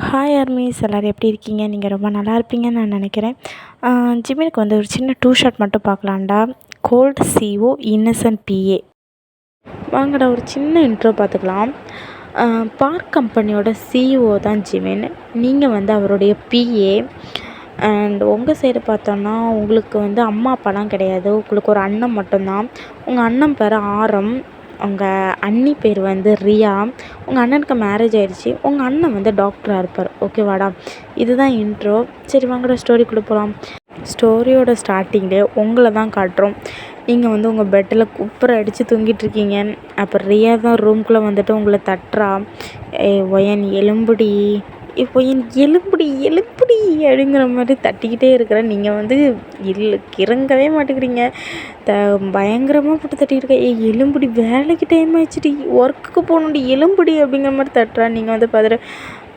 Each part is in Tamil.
ஹாய் ஆர்மிஸ் எல்லோரும் எப்படி இருக்கீங்க? நீங்கள் ரொம்ப நல்லா இருப்பீங்கன்னு நான் நினைக்கிறேன். ஜிமினுக்கு வந்து ஒரு சின்ன டூ ஷாட் மட்டும் பார்க்கலான்டா. Gold CO innocent BA. வாங்கடா ஒரு சின்ன இன்ட்ரோ பார்த்துக்கலாம். பார்க் கம்பெனியோட சிஇஓ தான் ஜிமின். நீங்கள் வந்து அவருடைய பிஏ. அண்ட் உங்கள் சைடு பார்த்தோன்னா உங்களுக்கு வந்து அம்மா அப்பாலாம் கிடையாது. உங்களுக்கு ஒரு அண்ணன் மட்டும்தான். உங்கள் அண்ணன் பேர் ஆரம். உங்கள் அண்ணி பேர் வந்து ரியா. உங்கள் அண்ணனுக்கு மேரேஜ் ஆகிடுச்சி. உங்கள் அண்ணன் வந்து டாக்டராக இருப்பார். ஓகேவாடா? இதுதான் இன்ட்ரோ. சரி வாங்கடா ஸ்டோரிக்குள்ளே போகலாம். ஸ்டோரியோட ஸ்டார்டிங்லேயே உங்களை தான் காட்டுறோம். நீங்கள் வந்து உங்கள் பெட்டில் குப்புற அடித்து தூங்கிட்டுருக்கீங்க. அப்போ ரியா தான் ரூம்குள்ளே வந்துட்டு உங்களை தட்டுறா. ஒயன் எலும்புடி, இப்போ என் எலும்புடி எலும்புடி அப்படிங்கிற மாதிரி தட்டிக்கிட்டே இருக்கிறேன். நீங்கள் வந்து கிறங்கவே மாட்டேங்கிறீங்க. பயங்கரமாக போட்டு தட்டிக்கிட்டு எலும்புடி வேலைக்கு டைம் ஆயிடுச்சுடி, ஒர்க்குக்கு போகணுடி, எலும்புடி அப்படிங்கிற மாதிரி தட்டுறா. நீங்கள் வந்து பார்த்துட்டு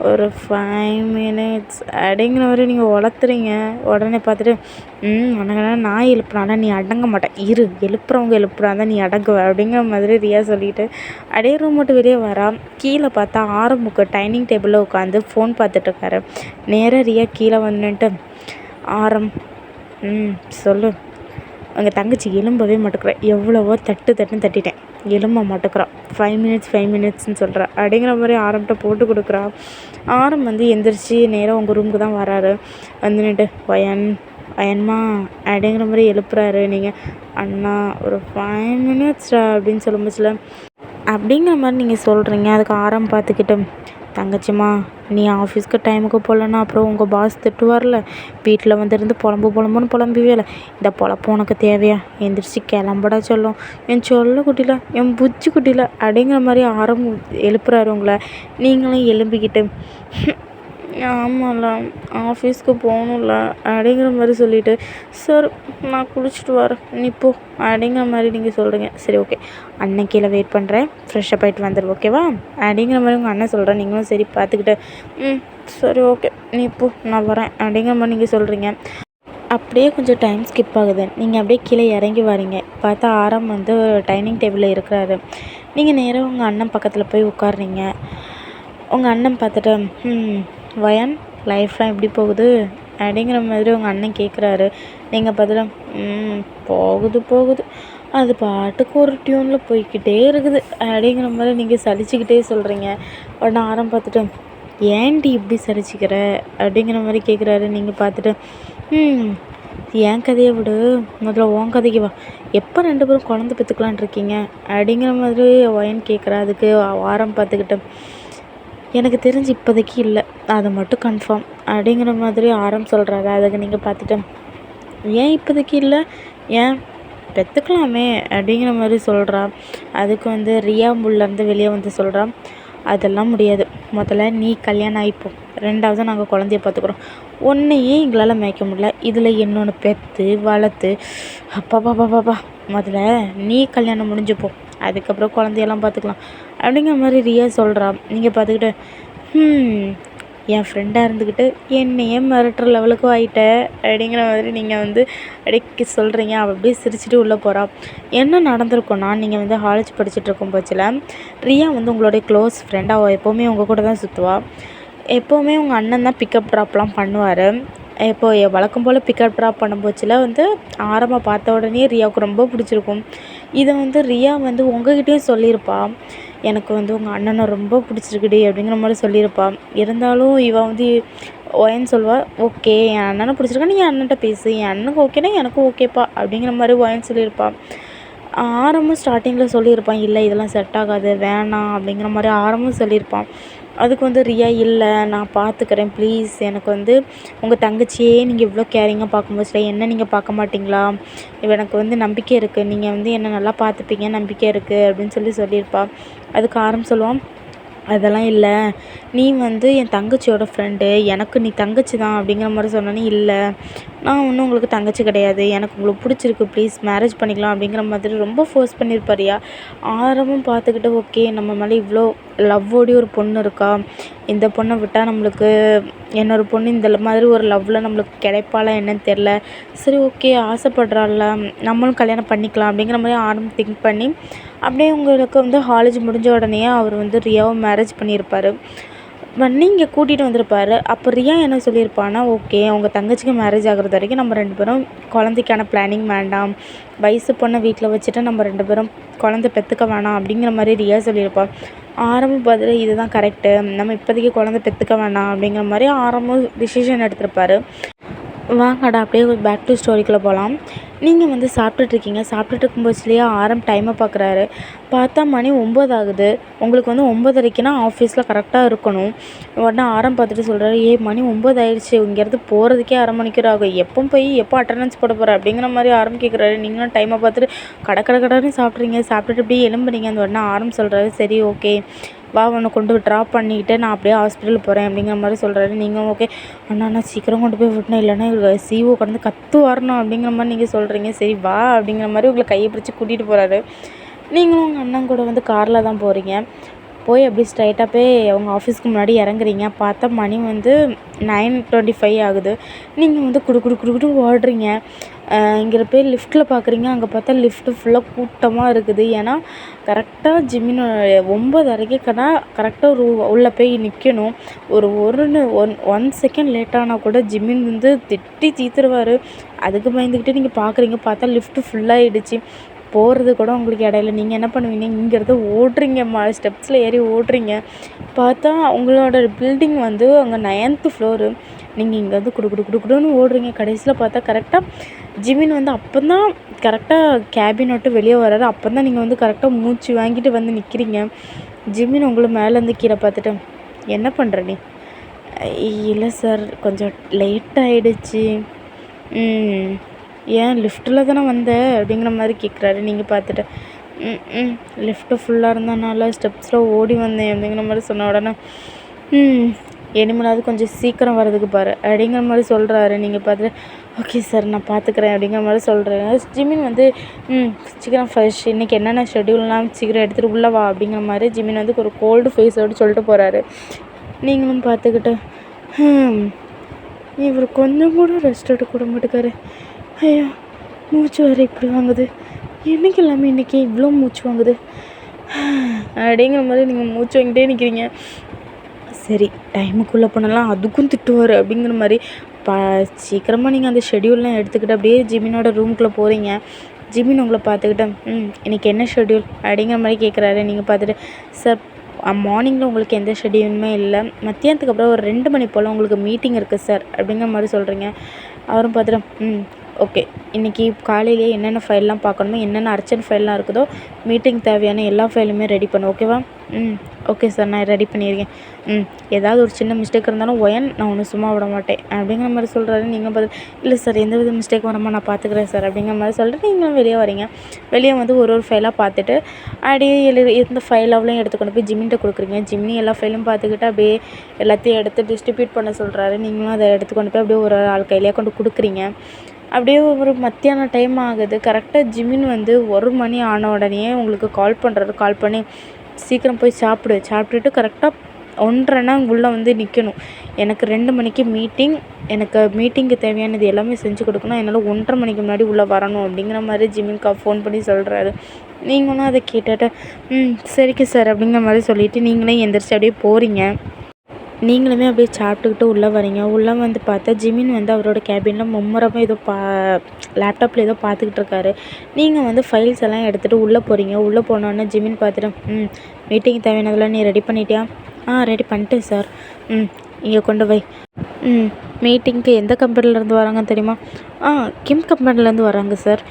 ஒரு 5 மினிட்ஸ் அப்படிங்கிற மாதிரி நீங்கள் வளர்த்துறீங்க. உடனே பார்த்துட்டு உனக்கு நான் எழுப்புனால நீ அடங்க மாட்டேன், எழுப்புறவங்க எழுப்புறாங்க நீ அடங்குவ அப்படிங்கிற மாதிரி ரியா சொல்லிவிட்டு அப்படியே ரூம் மட்டும் வெளியே வரா. கீழே பார்த்தா ஆரம்புக்கு டைனிங் டேபிளில் உட்காந்து ஃபோன் பார்த்துட்ருக்காரு. நேராக ரியா கீழே வந்துட்டு ஆரம் சொல்லு, எங்கள் தங்கச்சி எலும்பவே மாட்டேங்கிறேன், எவ்வளவோ தட்டுன்னு தட்டிட்டேன், எலும்ப மாட்டேங்கிறான், 5 மினிட்ஸ்ன்னு சொல்கிறா அப்படிங்கிற மாதிரி ஆரம்பிட்ட போட்டு கொடுக்குறா. ஆரம் வந்து எந்திரிச்சு நேராக உங்கள் ரூமுக்கு தான் வராரு. வந்துட்டு அயன்மா அப்படிங்கிற மாதிரி எழுப்புறாரு. நீங்கள் அண்ணா ஒரு 5 மினிட்ஸ்டா அப்படின்னு சொல்லும்போதுல அப்படிங்கிற மாதிரி நீங்கள் சொல்கிறீங்க. அதுக்கு ஆரம் பார்த்துக்கிட்டு தங்கச்சிம்மா நீ ஆஃபீஸ்க்கு டைமுக்கு போகலன்னா அப்புறம் உங்கள் பாஸ் திட்டுவார்ல, வீட்டில் வந்துருந்து புலம்புன்னு புலம்பிவேல, இந்த பொழப்பு உனக்கு தேவையா, எந்திரிச்சு கிளம்படா சொல்லும், என் சொல்ல குட்டில என் புச்சி குட்டில அப்படிங்கிற மாதிரி எழுப்புறாரு உங்களை. நீங்களும் எழும்பிக்கிட்டு ஆமாம்ல ஆஃபீஸ்க்கு போகணும்ல அப்படிங்கிற மாதிரி சொல்லிவிட்டு சார் நான் குளிச்சுட்டு வரேன் நீ போ அப்படிங்கிற மாதிரி நீங்கள் சொல்கிறீங்க. சரி ஓகே, அண்ணன் கீழே வெயிட் பண்ணுறேன், ஃப்ரெஷ்ஷப் ஆகிட்டு வந்துடு ஓகேவா அப்படிங்கிற மாதிரி உங்கள் அண்ணன் சொல்கிறேன். நீங்களும் சரி பார்த்துக்கிட்டு சரி ஓகே நீ போ நான் வரேன் அப்படிங்கிற மாதிரி நீங்கள் சொல்கிறீங்க. அப்படியே கொஞ்சம் டைம் ஸ்கிப் ஆகுது. நீங்கள் அப்படியே கீழே இறங்கி வரீங்க. பார்த்தா ஆரம் வந்து டைனிங் டேபிளில் இருக்கிறாரு. நீங்கள் நேராக உங்கள் அண்ணன் பக்கத்தில் போய் உட்காடுறீங்க. உங்கள் அண்ணன் பார்த்துட்டு வயன் லைஃப்லாம் எப்படி போகுது அப்படிங்கிற மாதிரி உங்கள் அண்ணன் கேட்குறாரு. நீங்கள் பார்த்துட்டு போகுது அது பாட்டுக்கு ஒரு டியூனில் போய்கிட்டே இருக்குது அப்படிங்கிற மாதிரி நீங்கள் சலிச்சுக்கிட்டே சொல்கிறீங்க. உடனே ஆரம் பார்த்துட்டு ஏன்டி இப்படி சலிச்சிக்கிற அப்படிங்கிற மாதிரி கேட்குறாரு. நீங்கள் பார்த்துட்டு என் கதையை விடு, முதல்ல உன் கதைக்கு வா, எப்போ 2 பேரும் குழந்தை பெற்றுக்கலான் இருக்கீங்க அப்படிங்கிற மாதிரி வயன் கேட்குறா. அதுக்கு ஆரம் பார்த்துக்கிட்டு எனக்கு தெரிஞ்சு இப்போதைக்கு இல்லை, அதை மட்டும் கன்ஃபார்ம் அப்படிங்கிற மாதிரி ஆரம் சொல்கிறாரு. அதுக்கு நீங்கள் பார்த்துட்டு ஏன் இப்போதைக்கு இல்லை, ஏன் பெற்றுக்கலாமே அப்படிங்கிற மாதிரி சொல்கிறா. அதுக்கு வந்து ரியா உள்ளேருந்து வெளியே வந்து சொல்கிறா, அதெல்லாம் முடியாது, முதல்ல நீ கல்யாணம் ஆகிப்போம், 2வது நாங்கள் குழந்தைய பார்த்துக்குறோம், ஒன்றையே எங்களால் மேய்க்க முடியல, இதில் இன்னொன்று பெற்று வளர்த்து அப்பாப்பாப்பாப்பா, முதல்ல நீ கல்யாணம் முடிஞ்சுப்போம், அதுக்கப்புறம் குழந்தையெல்லாம் பார்த்துக்கலாம் அப்படிங்கிற மாதிரி ரியா சொல்கிறா. நீங்கள் பார்த்துக்கிட்டு என் ஃப்ரெண்டாக இருந்துக்கிட்டு என்னையே மிரட்டுற லெவலுக்கு ஆகிட்ட அப்படிங்கிற மாதிரி நீங்கள் வந்து அப்படியே சொல்கிறீங்க. அவள் அப்படியே சிரிச்சுட்டு உள்ளே போகிறா. என்ன நடந்திருக்கோன்னா, நீங்கள் வந்து காலேஜ் படிச்சுட்டு இருக்கும் பட்சத்தில் ரியா வந்து உங்களுடைய க்ளோஸ் ஃப்ரெண்ட். அவள் எப்போவுமே உங்கள் கூட தான் சுற்றுவாள். எப்போவுமே உங்கள் அண்ணன் தான் பிக்கப் ட்ராப்லாம் பண்ணுவார். இப்போது வழக்கம் போல் பிக்கப் ட்ராப் பண்ணும்போச்சில் வந்து ஆரம்பம் பார்த்த உடனே ரியாவுக்கு ரொம்ப பிடிச்சிருக்கும். இதை வந்து ரியா வந்து உங்ககிட்டயும் சொல்லியிருப்பா, எனக்கு வந்து உங்கள் அண்ணனை ரொம்ப பிடிச்சிருக்குடி அப்படிங்கிற மாதிரி சொல்லியிருப்பா. இருந்தாலும் இவள் வந்து ஒயன்னு சொல்லுவாள், ஓகே என் அண்ணனை பிடிச்சிருக்கா, நீ என் அண்ணன்ட்ட பேசு, என் அண்ணனுக்கு ஓகேனா எனக்கும் ஓகேப்பா அப்படிங்கிற மாதிரி ஒயன்னு சொல்லியிருப்பாள். ஆரம்பம் ஸ்டார்டிங்கில் சொல்லியிருப்பான், இல்லை இதெல்லாம் செட் ஆகாது வேணாம் அப்படிங்கிற மாதிரி ஆரம்பம் சொல்லியிருப்பான். அதுக்கு வந்து ரியா இல்லை நான் பார்த்துக்கிறேன் ப்ளீஸ், எனக்கு வந்து உங்கள் தங்கச்சியே நீங்கள் இவ்வளோ கேரிங்காக பார்க்கும்போது என்ன நீங்கள் பார்க்க மாட்டிங்களா, எனக்கு வந்து நம்பிக்கை இருக்குது, நீங்கள் வந்து என்னை நல்லா பார்த்துப்பீங்க நம்பிக்கை இருக்குது அப்படின்னு சொல்லியிருப்பா. அதுக்கு ஆரம் சொல்லுவான், அதெல்லாம் இல்லை, நீ வந்து என் தங்கச்சியோட ஃப்ரெண்டு, எனக்கு நீ தங்கச்சி தான் அப்படிங்கிற மாதிரி சொன்னோன்னே இல்லை நான் ஒன்றும் உங்களுக்கு தங்கச்சி கிடையாது, எனக்கு உங்களுக்கு பிடிச்சிருக்கு ப்ளீஸ் மேரேஜ் பண்ணிக்கலாம் அப்படிங்கிற மாதிரி ரொம்ப ஃபோர்ஸ் பண்ணியிருப்பாரியா. ஆரம்பம் பார்த்துக்கிட்டு ஓகே நம்ம மேலே இவ்வளோ லவ்வோடி ஒரு பொண்ணு இருக்கா, இந்த பொண்ணை விட்டால் நம்மளுக்கு இன்னொரு பொண்ணு இந்த மாதிரி ஒரு லவ்வில் நம்மளுக்கு கிடைப்பாளா என்னன்னு தெரில, சரி ஓகே ஆசைப்படுறாள்ல நம்மளும் கல்யாணம் பண்ணிக்கலாம் அப்படிங்கிற மாதிரி ஆரம்பம் திங்க் பண்ணி அப்படியே உங்களுக்கு வந்து காலேஜ் முடிஞ்ச உடனே அவர் வந்து ரியாவை மேரேஜ் பண்ணியிருப்பார். பண்ணி இங்கே கூட்டிகிட்டு வந்திருப்பாரு. அப்போ ரியா என்ன சொல்லியிருப்பான்னா, ஓகே அவங்க தங்கச்சிக்கு மேரேஜ் ஆகிறது வரைக்கும் நம்ம 2 பேரும் குழந்தைக்கான பிளானிங் வேண்டாம், வயசு பொண்ணை வீட்டில் வச்சுட்டு நம்ம 2 பேரும் குழந்தை பெற்றுக்க வேணாம் அப்படிங்கிற மாதிரி ரியா சொல்லியிருப்பாள். ஆரம்ப பதில் இதுதான் கரெக்டு, நம்ம இப்போதைக்கு குழந்தை பெற்றுக்க வேணாம் அப்படிங்கிற மாதிரி ஆரம்பம் டிசிஷன் எடுத்திருப்பாரு. வாங்கடா அப்படியே பேக் டு ஸ்டோரிக்குள்ளே போகலாம். நீங்கள் வந்து சாப்பிட்டுட்ருக்கீங்க, சாப்பிட்டுட்டு இருக்கும்போதுலேயே டைமை பார்க்குறாரு. பார்த்தா மணி 9 ஆகுது. உங்களுக்கு வந்து 9:30க்குனா ஆஃபீஸில் கரெக்டாக இருக்கணும். உடனே பார்த்துட்டு சொல்கிறாரு, மணி 9 ஆயிடுச்சு, இங்கேருந்து போகிறதுக்கே அரை மணிக்கூர் ஆகும், எப்போ அட்டண்டன்ஸ் போட போகிற அப்படிங்கிற மாதிரி கேட்குறாரு. நீங்களும் டைமை பார்த்துட்டு கடன்னு சாப்பிட்றீங்க, சாப்பிட்டுட்டு இப்படியே எலும்புறீங்க. அந்த உடனே சொல்கிறாரு, சரி ஓகே வா உன்னை கொண்டு ட்ராப் பண்ணிக்கிட்டு நான் அப்படியே ஹாஸ்பிட்டல் போகிறேன் அப்படிங்கிற மாதிரி சொல்கிறாரு. நீங்கள் ஓகே அண்ணா சீக்கிரம் கொண்டு போய் விட்டணும், இல்லைன்னா சிஓ கடந்து வரணும் அப்படிங்கிற மாதிரி நீங்கள் சொல்கிறீங்க. சரி வா அப்படிங்கிற மாதிரி உங்களை கையை பிடிச்சி கூட்டிகிட்டு போகிறாரு. நீங்களும் உங்கள் அண்ணன் கூட வந்து காரில் தான் போகிறீங்க. போய் அப்படி ஸ்ட்ரைட்டாக போய் அவங்க ஆஃபீஸ்க்கு முன்னாடி இறங்குறீங்க. பார்த்தா மணி வந்து 9:25 ஆகுது. நீங்கள் வந்து குடு ஓடுறீங்க. இங்கே போய் லிஃப்ட்டில் பார்க்குறீங்க. அங்கே பார்த்தா லிஃப்ட்டு ஃபுல்லாக கூட்டமாக இருக்குது. ஏன்னா கரெக்டாக ஜிம்மின் 9:30க்கு கரெக்டாக உள்ளே போய் நிற்கணும். ஒன் செகண்ட் லேட் ஆனால் கூட ஜிம்மின் வந்து திட்டி தீத்துருவார். அதுக்கு பயந்துக்கிட்டு நீங்கள் பார்க்குறீங்க. பார்த்தா லிஃப்ட்டு ஃபுல்லாகிடுச்சு. போகிறது கூட உங்களுக்கு இடையில நீங்கள் என்ன பண்ணுவீங்க, இங்கேருந்து ஓடுறீங்க, ஸ்டெப்ஸில் ஏறி ஓடுறீங்க. பார்த்தா உங்களோட பில்டிங் வந்து அங்கே 9th ஃப்ளோரு. நீங்கள் இங்கேருந்து குடுன்னு ஓடுறீங்க. கடைசியில் பார்த்தா கரெக்டாக ஜிமின் வந்து அப்போ தான் கரெக்டாக கேபின் விட்டு வெளியே வர்றாரு. அப்போ தான் நீங்கள் வந்து கரெக்டாக மூச்சு வாங்கிட்டு வந்து நிற்கிறீங்க. ஜிமின் உங்களை மேலேருந்து கீழே பார்த்துட்டு, என்ன பண்ணுற நீ? இல்லை சார் கொஞ்சம் லேட் ஆகிடுச்சு. ஏன் லிஃப்ட்டில் தானே வந்தேன் அப்படிங்கிற மாதிரி கேட்குறாரு. நீங்கள் பார்த்துட்டு லிஃப்ட்டு ஃபுல்லாக இருந்தனால ஸ்டெப்ஸில் ஓடி வந்தேன் அப்படிங்கிற மாதிரி சொன்ன உடனே இனிமேலாவது கொஞ்சம் சீக்கிரம் வர்றதுக்கு பாரு அப்படிங்கிற மாதிரி சொல்கிறாரு. நீங்கள் பார்த்துட்டு ஓகே சார் நான் பார்த்துக்குறேன் அப்படிங்கிற மாதிரி சொல்கிறேன். ஜிமின் வந்து சீக்கிரம் ஃப்ரெஷ் இன்றைக்கி என்னென்ன ஷெட்யூல்லாம் சீக்கிரம் எடுத்துகிட்டு உள்ளே வா அப்படிங்கிற மாதிரி ஜிமின் வந்து ஒரு கோல்டு ஃபேஸோடு சொல்லிட்டு போகிறாரு. நீங்களும் பார்த்துக்கிட்டு இவர் கொஞ்சம் கூட ரெஸ்ட் எடுக்க கூட மாட்டேக்காரு. ஐயா மூச்சு வேறு இப்படி வாங்குது, என்றைக்கு இல்லாமல் இன்றைக்கி இவ்வளோ மூச்சு வாங்குது அப்படிங்கிற மாதிரி நீங்கள் மூச்சு வாங்கிட்டே நிற்கிறீங்க. சரி டைமுக்குள்ளே போனாலாம் அதுக்கும் திட்டுவார் அப்படிங்கிற மாதிரி சீக்கிரமாக நீங்கள் அந்த ஷெட்யூல்லாம் எடுத்துக்கிட்டு அப்படியே ஜிமினோட ரூமுக்குள்ளே போகிறீங்க. ஜிமின் உங்களை பார்த்துக்கிட்டு இன்றைக்கி என்ன ஷெட்யூல் அப்படிங்கிற மாதிரி கேட்குறாரு. நீங்கள் பார்த்துட்டு சார் மார்னிங்கில் உங்களுக்கு எந்த ஷெட்யூலுமே இல்லை, மத்தியானத்துக்கு அப்புறம் ஒரு 2 மணி போல் உங்களுக்கு மீட்டிங் இருக்குது சார் அப்படிங்கிற மாதிரி சொல்கிறீங்க. அவரும் பார்த்துட்டு ஓகே இன்றைக்கி காலையிலேயே என்னென்ன ஃபைல்லாம் பார்க்கணுமோ, என்னென்ன அர்ஜென்ட் ஃபைல்லாம் இருக்குதோ மீட்டிங் தேவையான எல்லா ஃபைலுமே ரெடி பண்ணு, ஓகேவா? ஓகே சார் நான் ரெடி பண்ணியிருக்கேன். ஏதாவது ஒரு சின்ன மிஸ்டேக் இருந்தாலும் நான் ஒன்றும் சும்மா விட மாட்டேன் அப்படிங்கிற மாதிரி சொல்கிறாரு. நீங்கள் பார்த்து இல்லை சார் எந்த வித மிஸ்டேக் வராமல் நான் பார்த்துக்குறேன் சார் அப்படிங்கிற மாதிரி சொல்லிட்டு நீங்களும் வெளியே வரீங்க. வெளியே வந்து ஒரு ஃபைலாக பார்த்துட்டு அப்படியே எந்த ஃபைலாவெலாம் எடுத்துக்கொண்டு போய் ஜிம்மின்ட்ட கொடுக்குறீங்க. ஜிம்மி எல்லா ஃபைலும் பார்த்துக்கிட்டு அப்படியே எல்லாத்தையும் எடுத்து டிஸ்ட்ரிபியூட் பண்ண சொல்கிறாரு. நீங்களும் அதை எடுத்துக்கொண்டு போய் அப்படியே ஒரு ஆள் கையிலேயே கொண்டு கொடுக்குறீங்க. அப்படியே ஒரு மத்தியானம் டைம் ஆகுது. கரெக்டாக ஜிமின் வந்து 1 மணி ஆன உடனே உங்களுக்கு கால் பண்ணுறாரு. கால் பண்ணி சீக்கிரம் போய் சாப்பிட்டுட்டு கரெக்டாக 1:30னா உள்ளே வந்து நிற்கணும். எனக்கு 2 மணிக்கு மீட்டிங், எனக்கு மீட்டிங்க்கு தேவையானது எல்லாமே செஞ்சு கொடுக்கணும், என்னால் 1:30 மணிக்கு முன்னாடி உள்ளே வரணும் அப்படிங்கிற மாதிரி ஜிமின்கா ஃபோன் பண்ணி சொல்கிறாரு. நீங்களும் அதை கேட்டுட்டு சரிக்கு சார் அப்படிங்கிற மாதிரி சொல்லிவிட்டு நீங்களே எந்திரிச்சு அப்படியே போகிறீங்க. நீங்களுமே அப்படியே சாப்பிட்டுக்கிட்டு உள்ளே வரீங்க. உள்ளே வந்து பார்த்தா ஜிமின் வந்து அவரோட கேபினில் மும்முரமாக ஏதோ லேப்டாப்பில் ஏதோ பார்த்துக்கிட்டு இருக்காரு. நீங்கள் வந்து ஃபைல்ஸ் எல்லாம் எடுத்துகிட்டு உள்ளே போகிறீங்க. உள்ளே போனோன்னே ஜிமின் பார்த்துட்டு மீட்டிங் தேவையானதெல்லாம் நீ ரெடி பண்ணிட்டியா? ரெடி பண்ணிட்டேன் சார். இங்கே கொண்டு வை. மீட்டிங்க்கு எந்த கம்பெனிலேருந்து வராங்கன்னு தெரியுமா? கிம் கம்பெனிலேருந்து வராங்க சார்.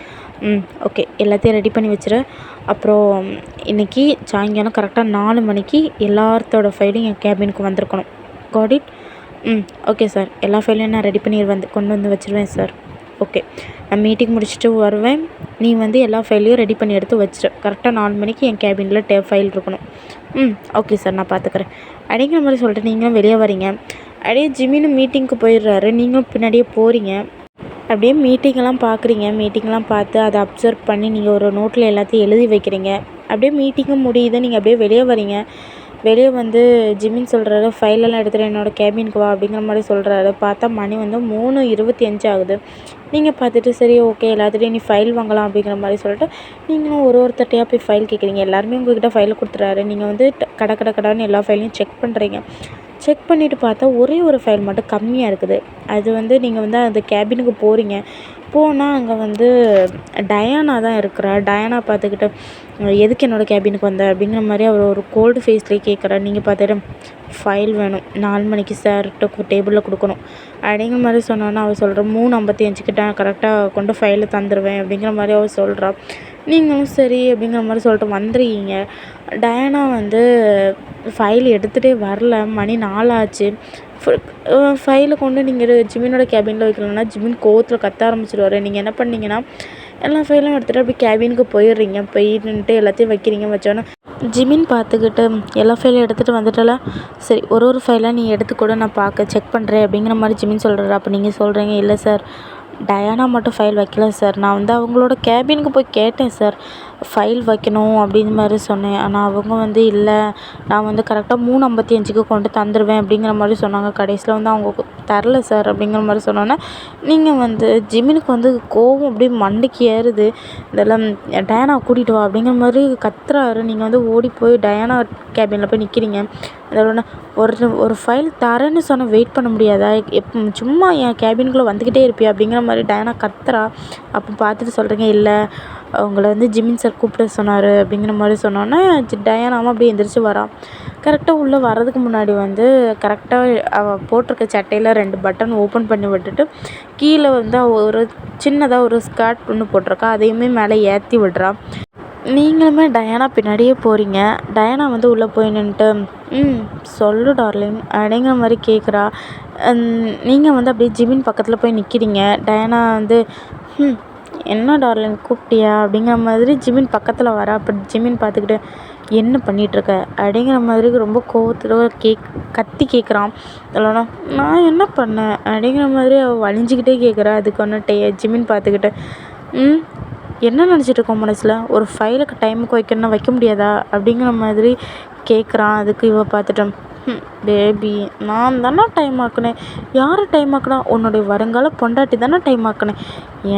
ஓகே எல்லாத்தையும் ரெடி பண்ணி வச்சுரு. அப்புறம் இன்றைக்கி சாயங்காலம் கரெக்டாக 4 மணிக்கு எல்லாத்தோட ஃபைலும் என் கேபினுக்கு வந்திருக்கணும். Got it? ஓகே சார் எல்லா ஃபைலையும் நான் ரெடி பண்ணி கொண்டு வந்து வச்சுருவேன் சார். ஓகே நான் மீட்டிங் முடிச்சுட்டு வருவேன், நீ வந்து எல்லா ஃபைலையும் ரெடி பண்ணி எடுத்து வச்சிரு. கரெக்டாக 4 மணிக்கு என் கேபினில் ஃபைல் இருக்கணும். ஓகே சார் நான் பார்த்துக்குறேன் அப்படிங்கிற மாதிரி சொல்லிட்டு நீங்களும் வெளியே வரீங்க. அப்படியே ஜிமினும் மீட்டிங்க்கு போயிடுறாரு. நீங்களும் பின்னாடியே போகிறீங்க. அப்படியே மீட்டிங்கெல்லாம் பார்க்குறீங்க. மீட்டிங்லாம் பார்த்து அதை அப்சர்வ் பண்ணி நீங்கள் ஒரு நோட்டில் எல்லாத்தையும் எழுதி வைக்கிறீங்க. அப்படியே மீட்டிங்கும் முடியுது. நீங்கள் அப்படியே வெளியே வரீங்க. வெளியே வந்து ஜிமின் சொல்கிறாரு, ஃபைலெல்லாம் எடுத்துகிட்டு என்னோடய கேபினுக்கு வா அப்படிங்கிற மாதிரி சொல்கிறாரு. பார்த்தா மணி வந்து 3:25 ஆகுது. நீங்கள் பார்த்துட்டு சரி ஓகே எல்லாத்துட்டையும் நீ ஃபைல் வாங்கலாம் அப்படிங்கிற மாதிரி சொல்லிட்டு நீங்களும் ஒருத்தட்டையாக போய் ஃபைல் கேட்குறீங்க. எல்லாருமே உங்கள்கிட்ட ஃபைலை கொடுத்துறாரு. நீங்கள் வந்து கடான்னு எல்லா ஃபைலையும் செக் பண்ணுறீங்க. செக் பண்ணிவிட்டு பார்த்தா ஒரே ஒரு ஃபைல் மட்டும் கம்மியாக இருக்குது. அது வந்து நீங்கள் வந்து அந்த கேபினுக்கு போகிறீங்க. போனால் அங்கே வந்து டயானா தான் இருக்கிறா. டயானா பார்த்துக்கிட்டு எதுக்கு என்னோடய கேபினுக்கு வந்த அப்படிங்கிற மாதிரி அவர் ஒரு கோல்டு ஃபேஸ்லேயே கேட்குறாரு. நீங்கள் பார்த்துட்டு ஃபைல் வேணும், 4 மணிக்கு சார்கிட்ட டேபிளில் கொடுக்கணும் அப்படிங்கிற மாதிரி சொன்னோன்னா அவர் சொல்கிற 3:55 கரெக்டாக கொண்டு ஃபைலை தந்துடுவேன் அப்படிங்கிற மாதிரி அவர் சொல்கிறா. நீங்களும் சரி அப்படிங்கிற மாதிரி சொல்லிட்டு வந்துடுறீங்க. டயானா வந்து ஃபைல் எடுத்துகிட்டே வரல. மணி 4 ஆச்சு. ஃபைலை கொண்டு நீங்கள் ஜிமினோட கேபினில் வைக்கலன்னா ஜிமின் கோவத்தில் கத்த ஆரம்பிச்சிடுவார். நீங்கள் என்ன பண்ணீங்கன்னா எல்லா ஃபைலும் எடுத்துகிட்டு அப்படி கேபினுக்கு போயிடுறீங்க. போயிட்டு எல்லாத்தையும் வைக்கிறீங்க. வச்சோன்னே ஜிமின் பார்த்துக்கிட்டு எல்லா ஃபைலையும் எடுத்துகிட்டு வந்துட்டல, சரி ஒரு ஃபைலாக நீ எடுத்துக்கூட நான் செக் பண்ணுறேன் அப்படிங்கிற மாதிரி ஜிமின் சொல்கிறாரு. அப்போ நீங்கள் சொல்கிறீங்க, இல்லை சார் டயானா மட்டும் ஃபைல் வைக்கல சார், நான் வந்து அவங்களோட கேபினுக்கு போய் கேட்டேன் சார் ஃபைல் வைக்கணும் அப்படின்னு மாதிரி சொன்னேன். ஆனால் அவங்க வந்து இல்லை நான் வந்து கரெக்டாக 3:55 கொண்டு தந்துடுவேன் அப்படிங்கிற மாதிரி சொன்னாங்க. கடைசியில் வந்து அவங்க தரல சார் அப்படிங்கிற மாதிரி சொன்னோன்னே நீங்கள் வந்து ஜிமினுக்கு வந்து கோவம் அப்படியே மண்டைக்கு ஏறுது. இதெல்லாம் டயானா கூட்டிகிட்டு வா அப்படிங்கிற மாதிரி கத்துறாரு. நீங்கள் வந்து ஓடி போய் டயானா கேபினில் போய் நிற்கிறீங்க. அதோட ஒரு ஃபைல் தரேன்னு சொன்னால் வெயிட் பண்ண முடியாதா, சும்மா என் கேபினுக்குள்ளே வந்துக்கிட்டே இருப்பியா அப்படிங்கிற மாதிரி டயானா கத்துறா. அப்போ பார்த்துட்டு சொல்கிறீங்க, இல்லை அவங்கள வந்து ஜிமின் சார் கூப்பிட சொன்னார் அப்படிங்கிற மாதிரி சொன்னோன்னே டயானாவும் அப்படியே எந்திரிச்சு வரான். கரெக்டாக உள்ளே வர்றதுக்கு முன்னாடி வந்து கரெக்டாக அவள் போட்டிருக்க சட்டையில் 2 பட்டன் ஓப்பன் பண்ணி விட்டுட்டு கீழே வந்து ஒரு சின்னதாக ஒரு ஸ்கர்ட் ஒன்று போட்டிருக்கா. அதையுமே மேலே ஏற்றி விடுறா. நீங்களுமே டயானா பின்னாடியே போகிறீங்க. டயானா வந்து உள்ளே போய் நின்றுட்டு சொல்லு டார்லிங் அப்படிங்கிற மாதிரி கேட்குறா. நீங்கள் வந்து அப்படியே ஜிமின் பக்கத்தில் போய் நிற்கிறீங்க. டயானா வந்து என்ன டார்லிங் கூப்பிட்டியா அப்படிங்கிற மாதிரி ஜிமின் பக்கத்தில் வரா. அப்போ ஜிமின் பார்த்துக்கிட்டு என்ன பண்ணிகிட்ருக்க அப்படிங்கிற மாதிரி ரொம்ப கோவத்தில் கத்தி கேட்குறான். இல்லைனா நான் என்ன பண்ணேன் அப்படிங்கிற மாதிரி அவள் வலிஞ்சிக்கிட்டே கேட்குறா. அதுக்கு ஒன்று ஜிமின் பார்த்துக்கிட்டு என்ன நினச்சிட்ருக்கோம் மனசில், ஒரு ஃபைலுக்கு டைமுக்கு வைக்கணும்னா வைக்க முடியாதா அப்படிங்கிற மாதிரி கேட்குறான். அதுக்கு இவ பார்த்துட்டு பேபி நான் தானே டைம் ஆக்குனேன், யார் டைம் ஆக்குனா, உன்னுடைய வருங்கால பொண்டாட்டி தானே டைம் ஆக்குனேன்,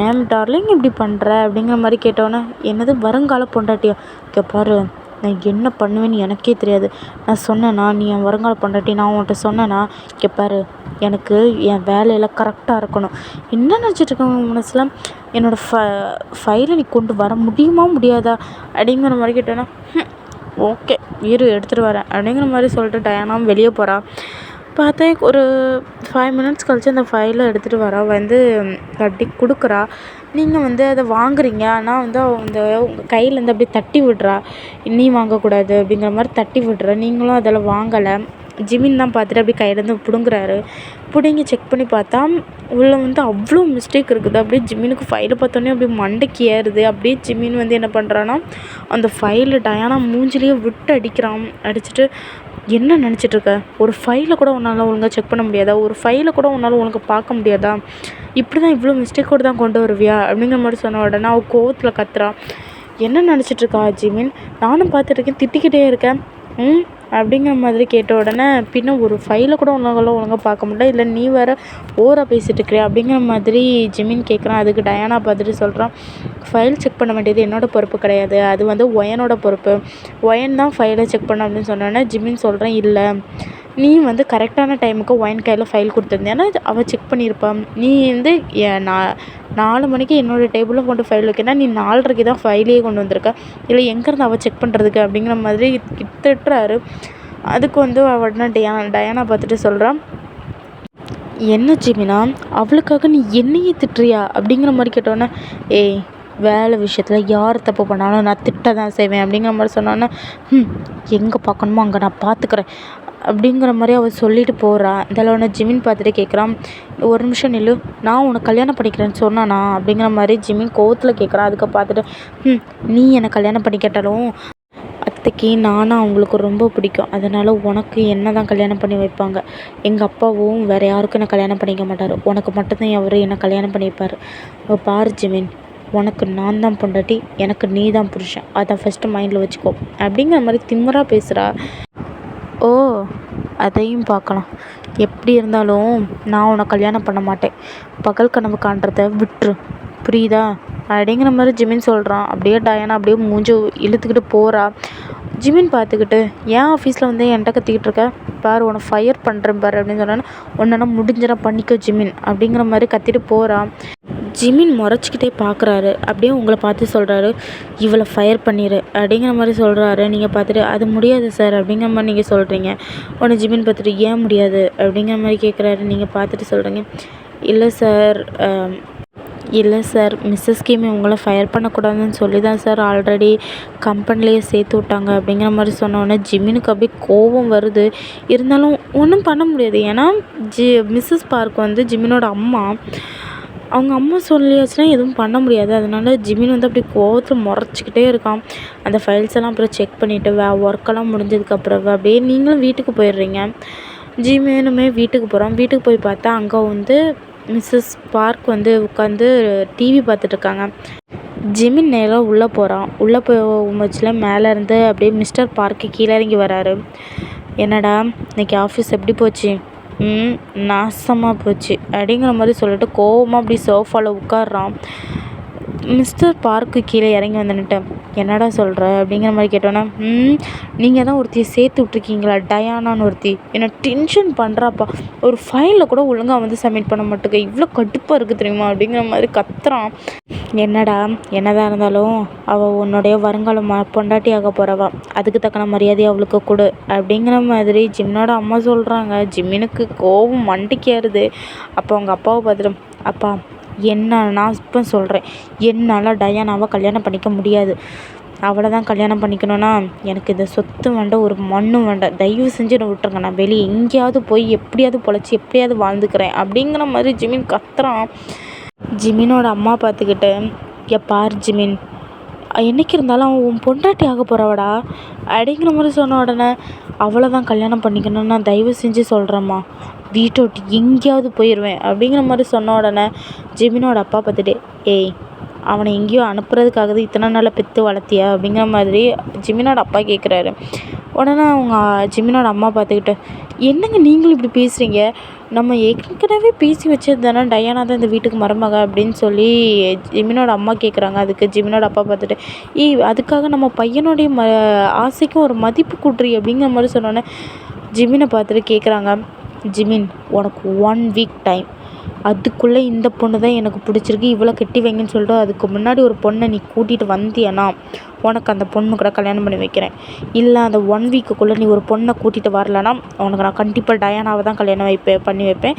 ஏன் டார்லிங் இப்படி பண்ணுற அப்படிங்கிற மாதிரி கேட்டோன்னே என்னது வருங்கால பொண்டாட்டியா, இங்கே பாரு நான் என்ன பண்ணுவேன்னு எனக்கே தெரியாது, நான் சொன்னேன்னா நீ என் வருங்கால பொண்டாட்டி, நான் உன்கிட்ட சொன்னேன்னா இங்கே பாரு எனக்கு என் வேலையெல்லாம் கரெக்டாக இருக்கணும், என்ன நினச்சிட்ருக்கேன் மனசில், என்னோடய ஃபைலை நீ கொண்டு வர முடியுமா முடியாதா அப்படிங்கிற மாதிரி கேட்டோன்னா ஓகே எடுத்துகிட்டு வரேன் அப்படிங்கிற மாதிரி சொல்லிட்டு டயானாவும் வெளியே போகிறா. பார்த்தா ஒரு 5 மினிட்ஸ் கழிச்சு அந்த ஃபைலை எடுத்துகிட்டு வரா. வந்து அப்படி கொடுக்குறா. நீங்கள் வந்து அதை வாங்குறீங்க. ஆனால் வந்து அந்த உங்கள் கையிலேருந்து அப்படியே தட்டி விட்றா. நீ வாங்கக்கூடாது அப்படிங்கிற மாதிரி தட்டி விட்றா. நீங்களும் அதில் வாங்கலை. ஜிமின் தான் பார்த்துட்டு அப்படியே கையிலேருந்து பிடுங்குறாரு. பிடுங்கி செக் பண்ணி பார்த்தா உள்ளே வந்து அவ்வளோ மிஸ்டேக் இருக்குது. அப்படியே ஜிமினுக்கு ஃபைலை பார்த்தோன்னே அப்படியே மண்டைக்கு ஏறுது. அப்படியே ஜிமின் வந்து என்ன பண்ணுறான்னா அந்த ஃபைலை டயானா மூஞ்சிலேயே விட்டு அடிக்கிறான். அடிச்சுட்டு என்ன நினச்சிட்ருக்க, ஒரு ஃபைலை கூட உன்னால் ஒழுங்காக செக் பண்ண முடியாதா, ஒரு ஃபைலை கூட உன்னால் ஒழுங்காக பார்க்க முடியாதா, இப்படி தான் இவ்வளோ மிஸ்டேக்கோடு தான் கொண்டு வருவியா அப்படிங்கிற மாதிரி சொன்ன உடனே அவள் கோவத்தில் கத்துறா. என்ன நினச்சிட்ருக்கா ஜிமின், நானும் பார்த்துட்ருக்கேன் திட்டிக்கிட்டே இருக்கேன் அப்படிங்கிற மாதிரி கேட்ட உடனே பின்ன ஒரு ஃபைலை கூட உன்னால ஒழுங்காக பார்க்க முடியல, இல்லை நீ வேறு ஓவராக பேசிகிட்டு இருக்கிறியா அப்படிங்கிற மாதிரி ஜிமின் கேட்குறான். அதுக்கு டயானா பார்த்துட்டு சொல்கிறான், ஃபைல் செக் பண்ண வேண்டியது என்னோடய பொறுப்பு கிடையாது, அது வந்து ஒயனோட பொறுப்பு, ஒயன் தான் ஃபைலை செக் பண்ண அப்படின்னு சொன்னோன்னே ஜிமின் சொல்கிறேன், இல்லை நீ வந்து கரெக்டான டைமுக்கு ஒயன் கையில் ஃபைல் கொடுத்துருந்தேன்னா அவள் செக் பண்ணியிருப்பான். நீ வந்து நான் 4 மணிக்கு என்னோடய டேபிளில் கொண்டு ஃபைல் வைக்கனா நீ 4:30 தான் ஃபைலையே கொண்டு வந்திருக்க, இல்லை எங்கேருந்து அவள் செக் பண்ணுறதுக்கு அப்படிங்கிற மாதிரி திட்டுறாரு. அதுக்கு வந்து உடனே டயானா பார்த்துட்டு சொல்கிறான், என்ன ஜிமினா அவளுக்காக நீ என்னையே திட்டுறியா அப்படிங்கிற மாதிரி கேட்டோன்னே ஏய் வேலை விஷயத்தில் யார் தப்பு பண்ணாலும் நான் திட்ட தான் செய்வேன் அப்படிங்கிற மாதிரி சொன்னோன்னே எங்கே பார்க்கணுமோ அங்கே நான் பார்த்துக்கிறேன் அப்படிங்கிற மாதிரி அவள் சொல்லிட்டு போகிறா. இதெல்லாம் ஜிமின் பார்த்துட்டு கேட்குறான், ஒரு நிமிஷம் நில்லு, நான் உன்னை கல்யாணம் பண்ணிக்கிறேன்னு சொன்னானா அப்படிங்கிற மாதிரி ஜிமின் கோவத்தில் கேட்குறான். அதுக்கு பார்த்துட்டு நீ என்னை கல்யாணம் பண்ணி கேட்டாலும் அத்தைக்கு நானும் அவங்களுக்கு ரொம்ப பிடிக்கும், அதனால் உனக்கு என்ன தான் கல்யாணம் பண்ணி வைப்பாங்க, எங்கள் அப்பாவும் வேறு யாருக்கும் என்னை கல்யாணம் பண்ணிக்க மாட்டார், உனக்கு மட்டும்தான் அவர் என்னை கல்யாணம் பண்ணி வைப்பார், பாரு ஜிமின் உனக்கு நான் தான் பொண்டாட்டி, எனக்கு நீ தான் புருஷன், அதை ஃபஸ்ட்டு மைண்டில் வச்சுக்கோ அப்படிங்கிற மாதிரி திமிராக பேசுகிறா. ஓ, அதையும் பார்க்கலாம். எப்படி இருந்தாலும் நான் உன்னை கல்யாணம் பண்ண மாட்டேன். பகல் கனவு காண்றத விட்டுரு, புரியுதா? அப்படிங்கிற மாதிரி ஜிமின் சொல்கிறான். அப்படியே டயானா அப்படியே மூஞ்சி இழுத்துக்கிட்டு போகிறா. ஜிமின் பார்த்துக்கிட்டு, ஏன் ஆஃபீஸில் வந்து என்கிட்ட கத்திக்கிட்டு இருக்க பாரு, உன்னை ஃபயர் பண்ணுறேன் பாரு அப்படின்னு சொன்னோன்னே, உன்னென்னா முடிஞ்சனா பண்ணிக்கோ ஜிமின் அப்படிங்கிற மாதிரி கத்திட்டு போகிறான். ஜிமின் முறைச்சிக்கிட்டே பார்க்குறாரு. அப்படியே உங்களை பார்த்து சொல்கிறாரு, இவளை ஃபயர் பண்ணிடு அப்படிங்கிற மாதிரி சொல்கிறாரு. நீங்கள் பார்த்துட்டு, அது முடியாது சார் அப்படிங்கிற மாதிரி நீங்கள் சொல்கிறீங்க. உடனே ஜிமின் பார்த்துட்டு, ஏன் முடியாது அப்படிங்கிற மாதிரி கேட்குறாரு. நீங்கள் பார்த்துட்டு சொல்கிறீங்க, இல்லை சார் இல்லை சார், மிஸ்ஸஸ் கிமி உங்களை ஃபயர் பண்ணக்கூடாதுன்னு சொல்லி தான் சார் ஆல்ரெடி கம்பெனிலேயே சேர்த்து விட்டாங்க அப்படிங்கிற மாதிரி சொன்னோடனே ஜிமினுக்கு அப்படியே கோபம் வருது. இருந்தாலும் ஒன்றும் பண்ண முடியாது. ஏன்னா மிஸ்ஸஸ் பார்க் வந்து ஜிமினோட அம்மா. அவங்க அம்மா சொல்லியாச்சுன்னா எதுவும் பண்ண முடியாது. அதனால ஜிமின் வந்து அப்படி கோவத்தில் முறைச்சிக்கிட்டே இருக்கான். அந்த ஃபைல்ஸ் எல்லாம் அப்புறம் செக் பண்ணிவிட்டு ஒர்க்கெல்லாம் முடிஞ்சதுக்கப்புறம் அப்படியே நீங்களும் வீட்டுக்கு போயிடுறீங்க. ஜிமினுமே வீட்டுக்கு போகிறான். வீட்டுக்கு போய் பார்த்தா அங்கே வந்து மிஸ்ஸஸ் பார்க் வந்து உட்காந்து டிவி பார்த்துட்ருக்காங்க. ஜிமின் நேராக உள்ளே போகிறான். உள்ளே போய் வச்சுல மேலேருந்து அப்படியே மிஸ்டர் பார்க்கு கீழே இறங்கி வராரு. என்னடா இன்றைக்கி ஆஃபீஸ் எப்படி போச்சு? நாசமாக போச்சு அப்படிங்கிற மாதிரி சொல்லிட்டு கோவமாக அப்படி சோஃபாவில் உட்காடுறான். மிஸ்டர் பார்க்கு கீழே இறங்கி வந்துன்னுட்டேன். என்னடா சொல்கிற அப்படிங்கிற மாதிரி கேட்டோன்னே, நீங்கள் தான் ஒருத்தியை சேர்த்து விட்ருக்கீங்களா, டயானான்னு ஒருத்தி என்னை டென்ஷன் பண்ணுறாப்பா. ஒரு ஃபைலில் கூட ஒழுங்காக வந்து சப்மிட் பண்ண மாட்டேங்க, இவ்வளோ கடுப்பாக இருக்குது தெரியுமா அப்படிங்கிற மாதிரி கத்துறான். என்னடா என்னதான் இருந்தாலும் அவள் உன்னுடைய வருங்காலம் பொண்டாட்டி ஆக போகிறவா, அதுக்கு தக்கன மரியாதை அவளுக்கு கொடு அப்படிங்கிற மாதிரி ஜிம்னோட அம்மா சொல்கிறாங்க. ஜிம்மினுக்கு கோபம் மண்டிக்கேறுது. அப்போ அவங்க அப்பாவை பார்த்துட்டு, அப்பா என்ன நான் இப்போ சொல்கிறேன், என்னால் டயானாவை கல்யாணம் பண்ணிக்க முடியாது. அவளை தான் கல்யாணம் பண்ணிக்கணுன்னா எனக்கு இந்த சொத்து வேண்டாம், ஒரு மண்ணும் வேண்டாம், தயவு செஞ்சு என்னை விட்டுருங்க, நான் வெளியே எங்கேயாவது போய் எப்படியாவது பொழைச்சி எப்படியாவது வாழ்ந்துக்கிறேன் அப்படிங்கிற மாதிரி ஜிமின் கத்துறான். ஜிமினோட அம்மா பார்த்துக்கிட்டு, பார் ஜிமின், என்றைக்கு இருந்தாலும் அவன் உன் பொண்டாட்டி ஆக போகிறவடா அப்படிங்கிற மாதிரி சொன்ன உடனே, அவளை தான் கல்யாணம் பண்ணிக்கணும்னு நான் தயவு செஞ்சு சொல்கிறேம்மா, வீட்டை விட்டு எங்கேயாவது போயிடுவேன் அப்படிங்கிற மாதிரி சொன்ன உடனே ஜிமினோட அப்பா பார்த்துட்டு, ஏய் அவனை எங்கேயோ அனுப்புறதுக்காக இத்தனை நாளாக பெற்று வளர்த்தியா அப்படிங்கிற மாதிரி ஜிமினோட அப்பா கேட்குறாரு. உடனே அவங்க ஜிமினோட அம்மா பார்த்துக்கிட்டு, என்னங்க நீங்களும் இப்படி பேசுகிறீங்க, நம்ம ஏற்கனவே பேசி வச்சது தானே டயானா தான் இந்த வீட்டுக்கு மருமக அப்படின்னு சொல்லி ஜிமினோட அம்மா கேட்குறாங்க. அதுக்கு ஜிமினோட அப்பா பார்த்துட்டு, அதுக்காக நம்ம பையனுடைய ஆசைக்கும் ஒரு மதிப்பு கூட்டுறி அப்படிங்கிற மாதிரி சொன்னோன்னே ஜிமினை பார்த்துட்டு கேட்குறாங்க, ஜிமின் உனக்கு 1 வீக் டைம், அதுக்குள்ளே இந்த பொண்ணு தான் எனக்கு பிடிச்சிருக்கு, இவ்வளோ கெட்டி வைங்கன்னு சொல்லிட்டு அதுக்கு முன்னாடி ஒரு பொண்ணை நீ கூட்டிகிட்டு வந்தியன்னா உனக்கு அந்த பொண்ணு கூட கல்யாணம் பண்ணி வைக்கிறேன். இல்லை அந்த 1 வீக்குக்குள்ளே நீ ஒரு பொண்ணை கூட்டிகிட்டு வரலன்னா உனக்கு நான் கண்டிப்பாக டயானாவை தான் கல்யாணம் பண்ணி வைப்பேன்.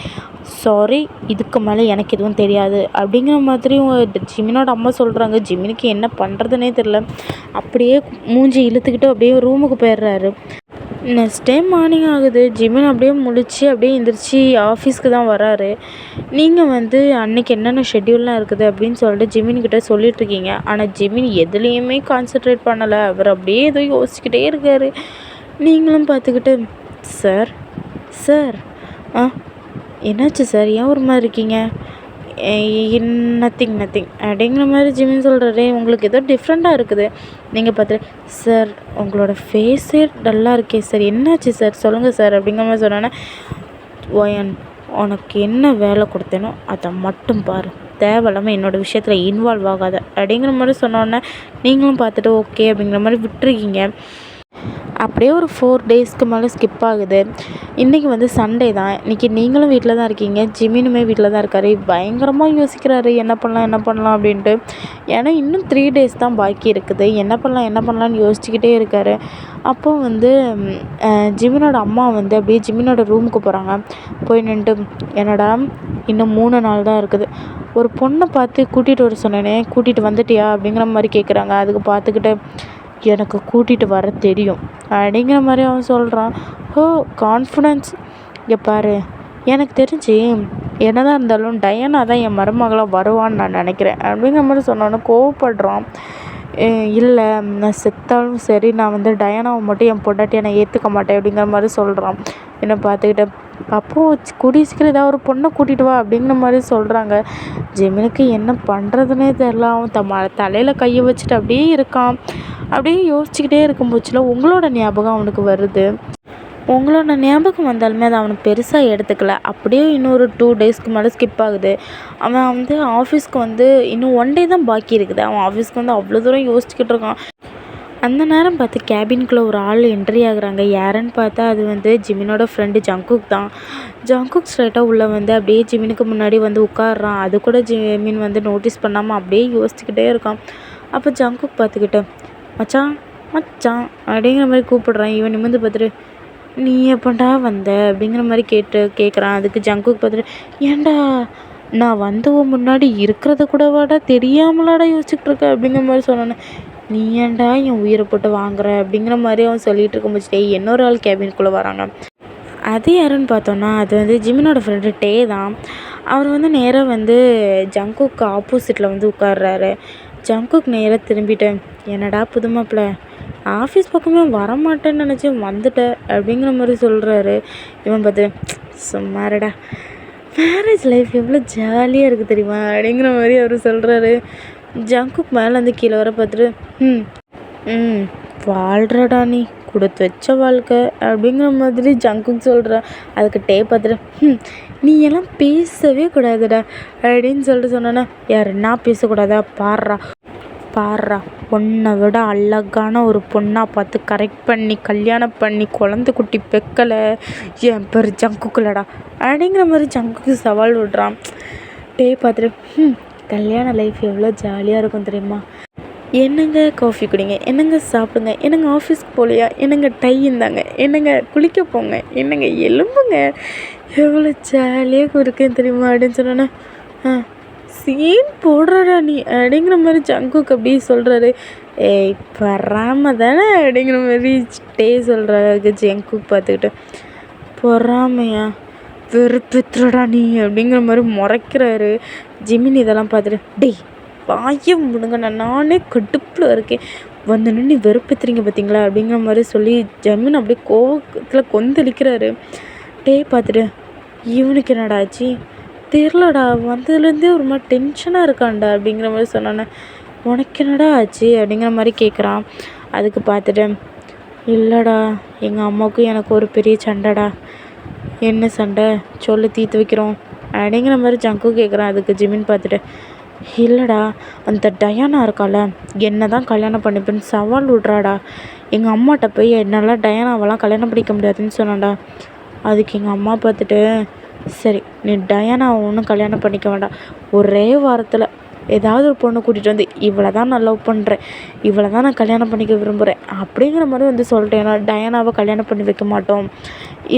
சாரி, இதுக்கு மேலே எனக்கு எதுவும் தெரியாது அப்படிங்கிற மாதிரி ஜிமினோட அம்மா சொல்கிறாங்க. ஜிமினுக்கு என்ன பண்ணுறதுனே தெரில. அப்படியே மூஞ்சி இழுத்துக்கிட்டு அப்படியே ரூமுக்கு போயிடுறாரு. நெக்ஸ்ட் டைம் மார்னிங் ஆகுது. ஜிமின் அப்படியே முழிச்சு அப்படியே எந்திரிச்சு ஆஃபீஸ்க்கு தான் வராரு. நீங்கள் வந்து அன்றைக்கி என்னென்ன ஷெட்யூல்லாம் இருக்குது அப்படின்னு சொல்லிட்டு ஜிமின்கிட்ட சொல்லிகிட்ருக்கீங்க. ஆனால் ஜிமின் எதுலேயுமே கான்சன்ட்ரேட் பண்ணலை. அவர் அப்படியே ஏதோ யோசிச்சுக்கிட்டே இருக்கார். நீங்களும் பார்த்துக்கிட்டு, சார் சார் என்னாச்சு சார், ஏன் ஒரு மாதிரி இருக்கீங்க? நத்திங் அப்படிங்கிற மாதிரி ஜிமின் சொல்கிறாரு. உங்களுக்கு ஏதோ டிஃப்ரெண்ட்டாக இருக்குது. நீங்கள் பார்த்துட்டு, சார் உங்களோட ஃபேஸே டல்லாக இருக்கே சார், என்னாச்சு சார் சொல்லுங்கள் சார் அப்படிங்கிற மாதிரி சொன்னோன்னே, ஒயன் உனக்கு என்ன வேலை கொடுத்தேனோ அதை மட்டும் பாரு, தேவையில்லாமல் என்னோடய விஷயத்தில் இன்வால்வ் ஆகாத அப்படிங்கிற மாதிரி சொன்னோன்னே நீங்களும் பார்த்துட்டு ஓகே அப்படிங்கிற மாதிரி விட்டுருக்கீங்க. அப்படியே ஒரு 4 டேஸ்க்கு மேலே ஸ்கிப் ஆகுது. இன்றைக்கி வந்து சண்டே தான். இன்றைக்கி நீங்களும் வீட்டில் தான் இருக்கீங்க, ஜிமினுமே வீட்டில் தான் இருக்கார். பயங்கரமாக யோசிக்கிறாரு, என்ன பண்ணலாம் அப்படின்ட்டு. ஏன்னா இன்னும் 3 டேஸ் தான் பாக்கி இருக்குது. என்ன பண்ணலான்னு யோசிச்சுக்கிட்டே இருக்கார். அப்போ வந்து ஜிமினோட அம்மா வந்து அப்படியே ஜிமினோட ரூமுக்கு போகிறாங்க. போய் நின்றுட்டு, என்னடா இன்னும் 3 நாள் தான் இருக்குது, ஒரு பொண்ணை பார்த்து கூட்டிகிட்டு வர சொன்னேனே, கூட்டிகிட்டு வந்துட்டியா அப்படிங்கிற மாதிரி கேட்குறாங்க. அதுக்கு பார்த்துக்கிட்டு, எனக்கு கூட்டிகிட்டு வர தெரியும் அப்படிங்கிற மாதிரி அவன் சொல்கிறான். கான்ஃபிடென்ஸ். இங்கே பாரு, எனக்கு தெரிஞ்சு என்னதான் இருந்தாலும் டயானா தான் என் மருமகளாக வருவான்னு நான் நினைக்கிறேன் அப்படிங்கிற மாதிரி சொன்னோன்னே கோவப்படுறான். இல்லை நான் செத்தாலும் சரி, நான் வந்து டயானாவை மட்டும் என் பொண்டாட்டியை நான் ஏற்றுக்க மாட்டேன் அப்படிங்கிற மாதிரி சொல்கிறான். என்னை பார்த்துக்கிட்ட, அப்போது கூடிய சீக்கிரம் ஏதாவது ஒரு பொண்ணை கூட்டிகிட்டு வா அப்படிங்கிற மாதிரி சொல்கிறாங்க. ஜிமினுக்கு என்ன பண்ணுறதுனே தெரில. அவன் தலையில் கையை வச்சுட்டு அப்படியே இருக்கான். அப்படியே யோசிச்சுக்கிட்டே இருக்கும் போச்சுல உங்களோட ஞாபகம் அவனுக்கு வருது. உங்களோட ஞாபகம் வந்தாலுமே அதை அவனுக்கு பெருசாக எடுத்துக்கல. அப்படியே இன்னொரு 2 டேஸ்க்கு மேலே ஸ்கிப் ஆகுது. அவன் வந்து ஆஃபீஸ்க்கு வந்து இன்னும் 1 டே தான் பாக்கி இருக்குது. அவன் ஆஃபீஸ்க்கு வந்து அவ்வளோ தூரம் யோசிச்சுக்கிட்டு இருக்கான். அந்த நேரம் பார்த்து கேபின்குள்ளே ஒரு ஆள் என்ட்ரி ஆகுறாங்க. யாருன்னு பார்த்தா அது வந்து ஜிமினோட ஃப்ரெண்டு ஜங்குக் தான். ஜங்குக் ஸ்ட்ரைட்டாக உள்ளே வந்து அப்படியே ஜிமினுக்கு முன்னாடி வந்து உட்காடுறான். அது கூட ஜிமின் வந்து நோட்டீஸ் பண்ணாமல் அப்படியே யோசிச்சுக்கிட்டே இருக்கான். அப்போ ஜங்குக் பார்த்துக்கிட்டு மச்சான் மச்சான் அப்படிங்கிற மாதிரி கூப்பிடுறான். இவன் நிமிர்ந்து பார்த்துட்டு நீ எப்படா வந்த அப்படிங்கிற மாதிரி கேட்குறான். அதுக்கு ஜங்குக் பார்த்துட்டு ஏன்டா நான் வந்தவன் முன்னாடி இருக்கிறத கூடவாடா தெரியாமலாடா யோசிச்சுக்கிட்டு இருக்க அப்படிங்கிற மாதிரி சொன்னானே. நீ ஏன்டா என் உயிரை போட்டு வாங்குற அப்படிங்கிற மாதிரி அவன் சொல்லிட்டு இருக்கும் போச்சு. இன்னொரு ஆள் கேபின்குள்ளே வராங்க. அது யாருன்னு பார்த்தோன்னா அது வந்து ஜிமினோட ஃப்ரெண்டு டே தான். அவர் வந்து நேராக வந்து ஜங்குக்கு ஆப்போசிட்டில் வந்து உட்கார்றாரு. ஜங்குக் நேராக திரும்பிட்டு என்னடா புது மாப்பிள்ள ஆஃபீஸ் பக்கமே வரமாட்டேன்னு நினச்சேன் வந்துட்டேன் அப்படிங்கிற மாதிரி சொல்கிறாரு. இவன் பார்த்து சும்மாடா மேரேஜ் லைஃப் எவ்வளோ ஜாலியாக இருக்குது தெரியுமா அப்படிங்கிற மாதிரி அவர் சொல்கிறாரு. ஜங்குக் மேலேருந்து கீழே வர பார்த்துட்டு ம் வாழ்கிறடா நீ கொடுத்து வச்ச வாழ்க்கை அப்படிங்கிற மாதிரி ஜங்குக் சொல்கிறான். அதுக்கு டே பார்த்துட்டு நீ எல்லாம் பேசவே கூடாதுடா அப்படின்னு சொல்லிட்டு சொன்னோன்னா யார் நான் பேசக்கூடாதா பாடுறா பொண்ணை விட அழகான ஒரு பொண்ணாக பார்த்து கரெக்ட் பண்ணி கல்யாணம் பண்ணி குழந்தை குட்டி பெக்கலை என் பேர் ஜங்குக்குலடா அப்படிங்கிற மாதிரி ஜங்குக்கு சவால் விடுறான். டே பார்த்துட்டு கல்யாண லைஃப் எவ்வளோ ஜாலியாக இருக்கும் தெரியுமா. என்னங்க காஃபி குடிங்க, என்னங்க சாப்பிடுங்க, என்னங்க ஆஃபீஸ்க்கு போகலையா, என்னங்க டை இருந்தாங்க, என்னங்க குளிக்க போங்க, என்னங்க எலும்புங்க எவ்வளோ ஜாலியாக இருக்கேன் தெரியுமா அப்படின்னு சொன்னோன்னே சீன் போடுறடா நீ அப்படிங்கிற மாதிரி ஜங்குக்கு அப்படியே சொல்கிறாரு. ஏய் பொறாம தானே அப்படிங்கிற மாதிரி டே சொல்கிறாரு. ஜங்குக் பார்த்துக்கிட்டு பொறாமையா வெறுப்புத்துறடா நீ அப்படிங்கிற மாதிரி முறைக்கிறாரு. ஜிமின் இதெல்லாம் பார்த்துட்டு டேய் வாய முடுங்க நானே கடுப்பில் இருக்கேன் வந்து நீ வெறுப்புத்துறீங்க பார்த்தீங்களா அப்படிங்கிற மாதிரி சொல்லி ஜமீன் அப்படியே கோவத்தில் கொந்தளிக்கிறாரு. டே பார்த்துட்டு இவனுக்கு என்னடா ஆச்சு தெரிலடா வந்ததுலேருந்தே ஒரு மாதிரி டென்ஷனாக இருக்கான்டா அப்படிங்கிற மாதிரி சொன்னானே. உனக்கு என்னடா ஆச்சு அப்படிங்கிற மாதிரி கேட்குறான். அதுக்கு பார்த்துட்டு இல்லைடா எங்கள் அம்மாவுக்கும் எனக்கு ஒரு பெரிய சண்டைடா. என்ன சண்டை சொல்லு தீர்த்து வைக்கிறோம் அப்படிங்கிற மாதிரி ஜங்கு கேட்குறான். அதுக்கு ஜிமின் பார்த்துட்டு இல்லைடா அந்த டயானா இருக்கால என்ன தான் கல்யாணம் பண்ணிப்பேன்னு சவால் விட்றாடா. எங்கள் அம்மாட்ட போய் என்னால் டயானாவெல்லாம் கல்யாணம் பண்ணிக்க முடியாதுன்னு சொன்னான்டா. அதுக்கு எங்கள் அம்மா பார்த்துட்டு சரி நீ டயானாவை ஒன்றும் கல்யாணம் பண்ணிக்க வேண்டாம், ஒரே வாரத்தில் ஏதாவது ஒரு பொண்ணை கூட்டிகிட்டு வந்து இவளை தான் நான் லவ் பண்ணுறேன், இவளை தான் நான் கல்யாணம் பண்ணிக்க விரும்புகிறேன் அப்படிங்கிற மாதிரி வந்து சொல்லிட்டேன். டயானாவை கல்யாணம் பண்ணி வைக்க மாட்டோம்,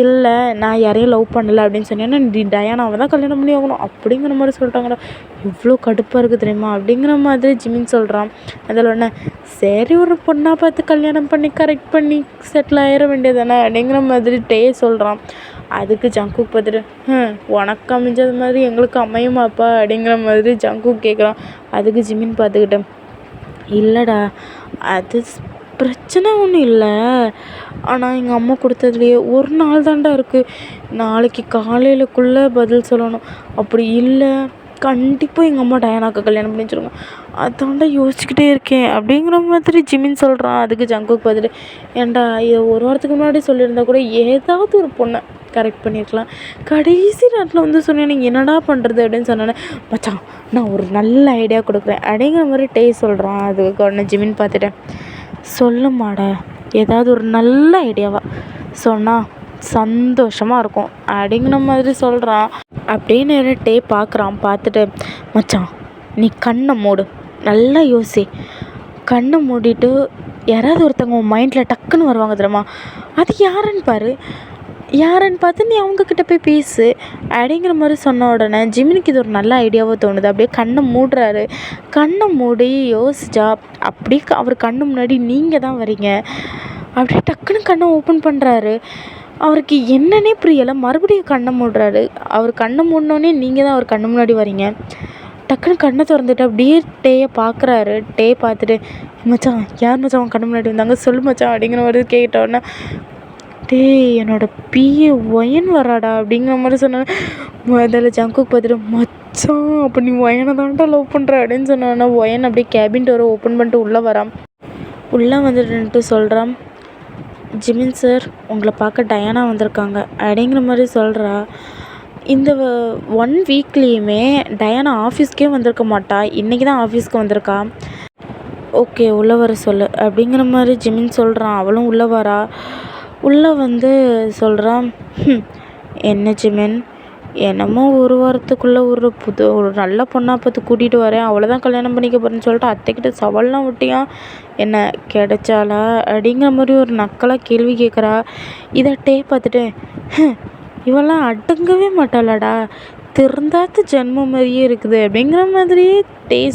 இல்லை நான் யாரையும் லவ் பண்ணலை அப்படின்னு சொன்னேன்னா நீ டயானாவை தான் கல்யாணம் பண்ணி ஆகணும் அப்படிங்கிற மாதிரி சொல்லிட்டாங்கடா. இவ்வளோ கடுப்பாக இருக்குது தெரியுமா அப்படிங்கிற மாதிரி ஜிமின் சொல்கிறான். அதில் ஒன்று சரி ஒரு பொண்ணாக பார்த்து கல்யாணம் பண்ணி கரெக்ட் பண்ணி செட்டில் ஆகிட வேண்டியதானே அப்படிங்கிற மாதிரி டே சொல்கிறான். அதுக்கு ஜங்குக் பார்த்துட்டு உனக்கு அமைஞ்சது மாதிரி எங்களுக்கு அமையுமாப்பா அப்படிங்கிற மாதிரி ஜங்குக் கேட்குறான். அதுக்கு ஜிமின் பார்த்துக்கிட்டேன் இல்லைடா அது பிரச்சனை ஒன்றும் இல்லை, ஆனால் எங்கள் அம்மா கொடுத்ததுலையே ஒரு நாள் தாண்டா இருக்குது, நாளைக்கு காலையிலக்குள்ளே பதில் சொல்லணும், அப்படி இல்லை கண்டிப்பாக எங்கள் அம்மா டயானாக்கு கல்யாணம் பண்ணி வச்சுருங்க, அதாண்டா யோசிச்சுக்கிட்டே இருக்கேன் அப்படிங்கிற மாதிரி ஜிமின் சொல்கிறான். அதுக்கு ஜங்குக் பார்த்துட்டு ஏன்டா இதை ஒரு வாரத்துக்கு முன்னாடி சொல்லியிருந்தா கூட ஏதாவது ஒரு பொண்ணை கரெக்ட் பண்ணியிருக்கலாம், கடைசி நேரத்தில் வந்து சொன்னேன் நீங்கள் என்னடா பண்ணுறது அப்படின்னு சொன்னேன்னே மச்சான் நான் ஒரு நல்ல ஐடியா கொடுக்குறேன் அப்படிங்கிற மாதிரி டே சொல்கிறான். அதுக்கு உடனே ஜிமின் பார்த்துட்டேன் சொல்லுமாடா ஏதாவது ஒரு நல்ல ஐடியாவாக சொன்னால் சந்தோஷமாக இருக்கும் அப்படிங்கிற மாதிரி சொல்கிறான். அப்படியே நேரம் டே பார்க்குறான். பார்த்துட்டு மச்சான் நீ கண்ணை மூடு, நல்லா யோசி, கண்ணை மூடிட்டு யாராவது ஒருத்தவங்க உன் மைண்டில் டக்குன்னு வருவாங்க தெரியுமா, அது யாருன்னு பார்த்து நீ அவங்கக்கிட்ட போய் பேசு அப்படிங்கிற மாதிரி சொன்ன உடனே ஜிமினுக்கு இது ஒரு நல்ல ஐடியாவாக தோணுது. அப்படியே கண்ணை மூடுறாரு. கண்ணை மூடி யோசிச்சா அப்படியே அவர் கண்ணு முன்னாடி நீங்கள் தான் வரீங்க. அப்படியே டக்குன்னு கண்ணை ஓப்பன் பண்ணுறாரு. அவருக்கு என்னன்னே புரியலை. மறுபடியும் கண்ணை மூடுறாரு. அவர் கண்ணை மூடினோடனே நீங்கள் தான் அவர் கண்ணு முன்னாடி வரீங்க. டக்குன்னு கண்ணை திறந்துட்டு அப்படியே டேயை பார்க்குறாரு. டே பார்த்துட்டு மச்சான் யார் மச்சான் அவன் கண்ணு முன்னாடி வந்தாங்க சொல்லு மச்சான் அப்படிங்கிற மாதிரி கேட்டோன்னே டே என்னோட பிஏ ஒயன் வராடா அப்படிங்கிற மாதிரி சொன்னேன். முதல்ல ஜங்குக்கு பார்த்துட்டு மச்சான் அப்போ நீ ஒயனை தான்டா லவ் பண்ணுற அப்படின்னு சொன்னோன்னா ஒயன் அப்படியே கேபின் டோரை ஓப்பன் பண்ணிட்டு உள்ளே வரான். உள்ளே வந்துட்டு சொல்கிறான் ஜிமின் சார் உங்களை பார்க்க டயானா வந்திருக்காங்க அப்படிங்கிற மாதிரி சொல்கிறா. இந்த 1 வீக்லேயுமே டயானா ஆஃபீஸ்க்கே வந்திருக்க மாட்டா, இன்றைக்கி தான் ஆஃபீஸ்க்கு வந்திருக்கா. ஓகே உள்ளே வர சொல்லு அப்படிங்கிற மாதிரி ஜிமின் சொல்கிறான். அவளும் உள்ளே வரா. உள்ளே வந்து சொல்கிறான், என்ன ஜிமின், என்னமோ ஒரு வாரத்துக்குள்ளே ஒரு நல்ல பொண்ணாக பார்த்து கூட்டிகிட்டு வரேன், அவ்வளோதான் கல்யாணம் பண்ணிக்க போகிறேன்னு சொல்லிட்டு அத்தைக்கிட்ட சவால்லாம் விட்டியான், என்ன கிடைச்சாளா அப்படிங்கிற மாதிரி ஒரு நக்கலாக கேள்வி கேட்குறா. இதை பார்த்துட்டு இவெல்லாம் அடங்கவே மாட்டாளாடா, திருந்தாத ஜென்மம் மாதிரியே இருக்குது அப்படிங்கிற மாதிரியே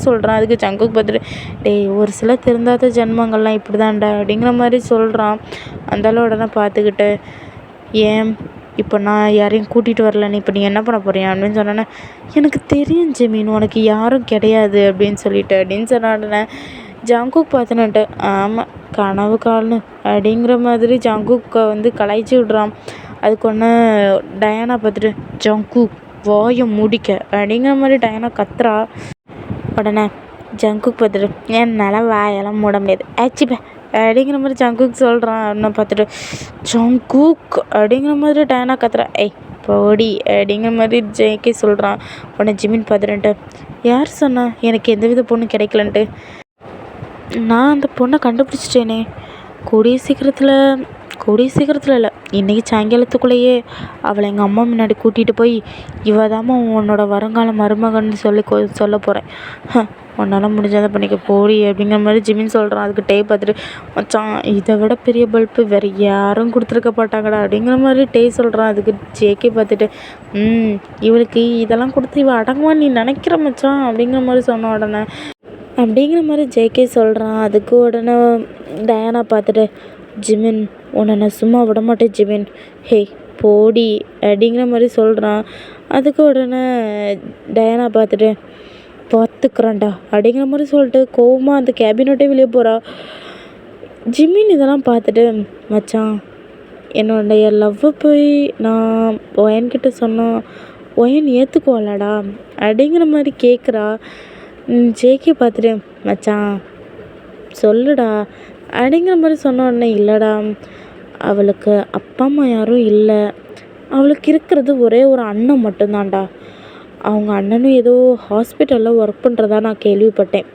சொல்கிறான். அதுக்கு ஜங்குக்கு பார்த்துட்டு ஒரு சில திருந்தாத ஜென்மங்கள்லாம் இப்படி தான்டா அப்படிங்கிற மாதிரி சொல்கிறான். அந்தாலும் உடனே பார்த்துக்கிட்டு, ஏன் இப்போ நான் யாரையும் கூட்டிகிட்டு வரலன்னு இப்போ நீ என்ன பண்ண போறியா அப்படின்னு சொன்னோன்னே, எனக்கு தெரியும் ஜெமீன் உனக்கு யாரும் கிடையாது அப்படின்னு சொன்ன உடனே ஜங்குக் பார்த்துன்னுட்டு, ஆமாம் கனவு கால்னு அப்படிங்கிற மாதிரி ஜங்குக்கை வந்து கலாய்ச்சி விட்றான். அதுக்கு ஒன்று டயானா பார்த்துட்டு, ஜங்குக் வாயை முடிக்க அப்படிங்கிற மாதிரி டயானா கத்துறா. உடனே ஜங்குக் பார்த்துட்டு, என்னால் வாயெல்லாம் மூட முடியாது ஆச்சுப்பா அப்படிங்கிற மாதிரி ஜங்குக் சொல்கிறான். அவனை பார்த்துட்டு ஜங்குக் அப்படிங்கிற மாதிரி டயானா கத்துறா. போடி அப்படிங்கிற மாதிரி ஜேகே சொல்கிறான். உடனே ஜிமின் பார்த்துட்டு, யார் சொன்னா எனக்கு எந்தவித பொண்ணு கிடைக்கலன்ட்டு, நான் அந்த பொண்ணை கண்டுபிடிச்சிட்டேனே, கூடிய சீக்கிரத்தில் இல்லை, இன்றைக்கி சாயங்காலத்துக்குள்ளேயே அவளை எங்கள் அம்மா முன்னாடி கூட்டிகிட்டு போய் இவதாம்மா உன்னோட வருங்கால மருமகன்னு சொல்ல போகிறேன், உன்னால் முடிஞ்சதை பண்ணிக்க போடி அப்படிங்கிற மாதிரி ஜிமின் சொல்கிறான். அதுக்கு பார்த்துட்டு, மச்சான் இதை விட பெரிய பல்ப்பு வேறு யாரும் கொடுத்துருக்க மாட்டாங்கடா அப்படிங்கிற மாதிரி சொல்கிறான். அதுக்கு ஜேகே பார்த்துட்டு, இவளுக்கு இதெல்லாம் கொடுத்து இவள் அடங்குவான்னு நீ நினைக்கிற மச்சான் அப்படிங்கிற மாதிரி சொன்ன உடனே அப்படிங்கிற மாதிரி ஜேகே சொல்கிறான். அதுக்கு உடனே டயானா பார்த்துட்டு, ஜிமின் உன்னை நான் சும்மா விட மாட்டேன் ஜிமின், போடி அப்படிங்கிற மாதிரி சொல்கிறான். அதுக்கு உடனே டயானா பார்த்துட்டு, பார்த்துக்குறான்டா அப்படிங்கிற மாதிரி சொல்லிட்டு கோவமாக அந்த கேபினட்டே வெளியே போகிறா. ஜிமின் இதெல்லாம் பார்த்துட்டு, மச்சான் என்னுடைய லவ்வை போய் நான் ஒயன்கிட்ட சொன்னால் ஒயன் ஏற்றுக்குவாளாடா அப்படிங்கிற மாதிரி கேட்குறா. ஜேகே பார்த்துட்டு, மச்சான் சொல்லுடா அப்படிங்கிற மாதிரி சொன்ன உடனே, இல்லைடா அவளுக்கு அப்பா அம்மா யாரும் இல்லை, அவளுக்கு இருக்கிறது ஒரே ஒரு அண்ணன் மட்டும்தான்டா, அவங்க அண்ணனும் ஏதோ ஹாஸ்பிட்டலில் ஒர்க் பண்ணுறதா நான் கேள்விப்பட்டேன்,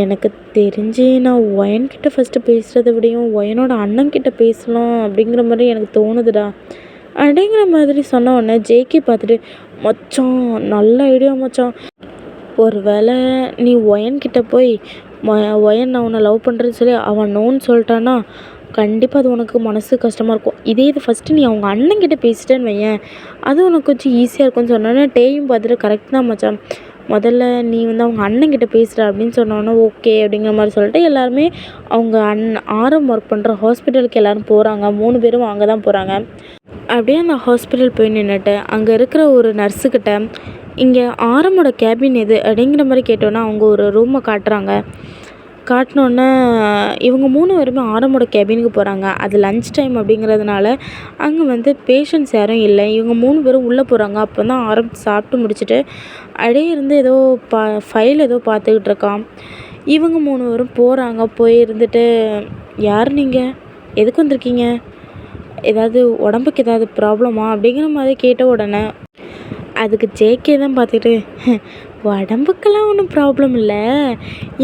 எனக்கு தெரிஞ்சு நான் ஒயன்கிட்ட ஃபஸ்ட்டு பேசுகிறத விடையும் ஒயனோட அண்ணன்கிட்ட பேசலாம் அப்படிங்கிற மாதிரி எனக்கு தோணுதுடா அப்படிங்கிற மாதிரி சொன்ன உடனே ஜேகே பார்த்துட்டு, மச்சான் நல்ல ஐடியா மச்சான், ஒரு வேளை நீ ஒயன்கிட்ட போய் ஒயன் நான் உன்னை லவ் பண்ணுறேன்னு சொல்லி அவன் நோன்னு சொல்லிட்டான்னா கண்டிப்பாக அது உனக்கு மனசு கஷ்டமாக இருக்கும். இது ஃபஸ்ட்டு நீ அவங்க அண்ணன்கிட்ட பேசிட்டேன்னு வையேன், அது உனக்கு கொஞ்சம் ஈஸியாக இருக்கும்னு சொன்னோன்னே பார்த்துட்டு, கரெக்ட் தான் மச்சான், முதல்ல நீ வந்து அவங்க அண்ணன்கிட்ட பேசுகிற அப்படின்னு சொன்னோன்னே ஓகே அப்படிங்கிற மாதிரி சொல்லிட்டு எல்லாருமே அவங்க ஆரம் ஒர்க் பண்ணுற ஹாஸ்பிட்டலுக்கு எல்லோரும் போகிறாங்க. 3 பேரும் அங்கே தான் போகிறாங்க. அப்படியே அந்த ஹாஸ்பிட்டல் போய் நின்றுட்டு அங்கே இருக்கிற ஒரு நர்ஸுக்கிட்ட, இங்கே ஆரமோட கேபின் எது அப்படிங்கிற மாதிரி கேட்டோன்னா அவங்க ஒரு ரூமை காட்டினோன்னே இவங்க 3 பேருமே ஆரமோட கேபினுக்கு போகிறாங்க. அது லன்ச் டைம் அப்படிங்கிறதுனால அங்கே வந்து பேஷண்ட்ஸ் யாரும் இல்லை. இவங்க 3 பேரும் உள்ளே போகிறாங்க. அப்போ தான் ஆரம் சாப்பிட்டு முடிச்சுட்டு அப்படியே இருந்து ஏதோ ஃபைல் ஏதோ பார்த்துக்கிட்டு இருக்கான். இவங்க 3 பேரும் போகிறாங்க. போய் இருந்துட்டு, யார் நீங்கள், எதுக்கு வந்திருக்கீங்க, ஏதாவது உடம்புக்கு ஏதாவது ப்ராப்ளமா அப்படிங்கிற மாதிரி கேட்ட உடனே அதுக்கு ஜேகே தான் பார்த்துட்டு, உடம்புக்கெல்லாம் ஒன்றும் ப்ராப்ளம் இல்லை,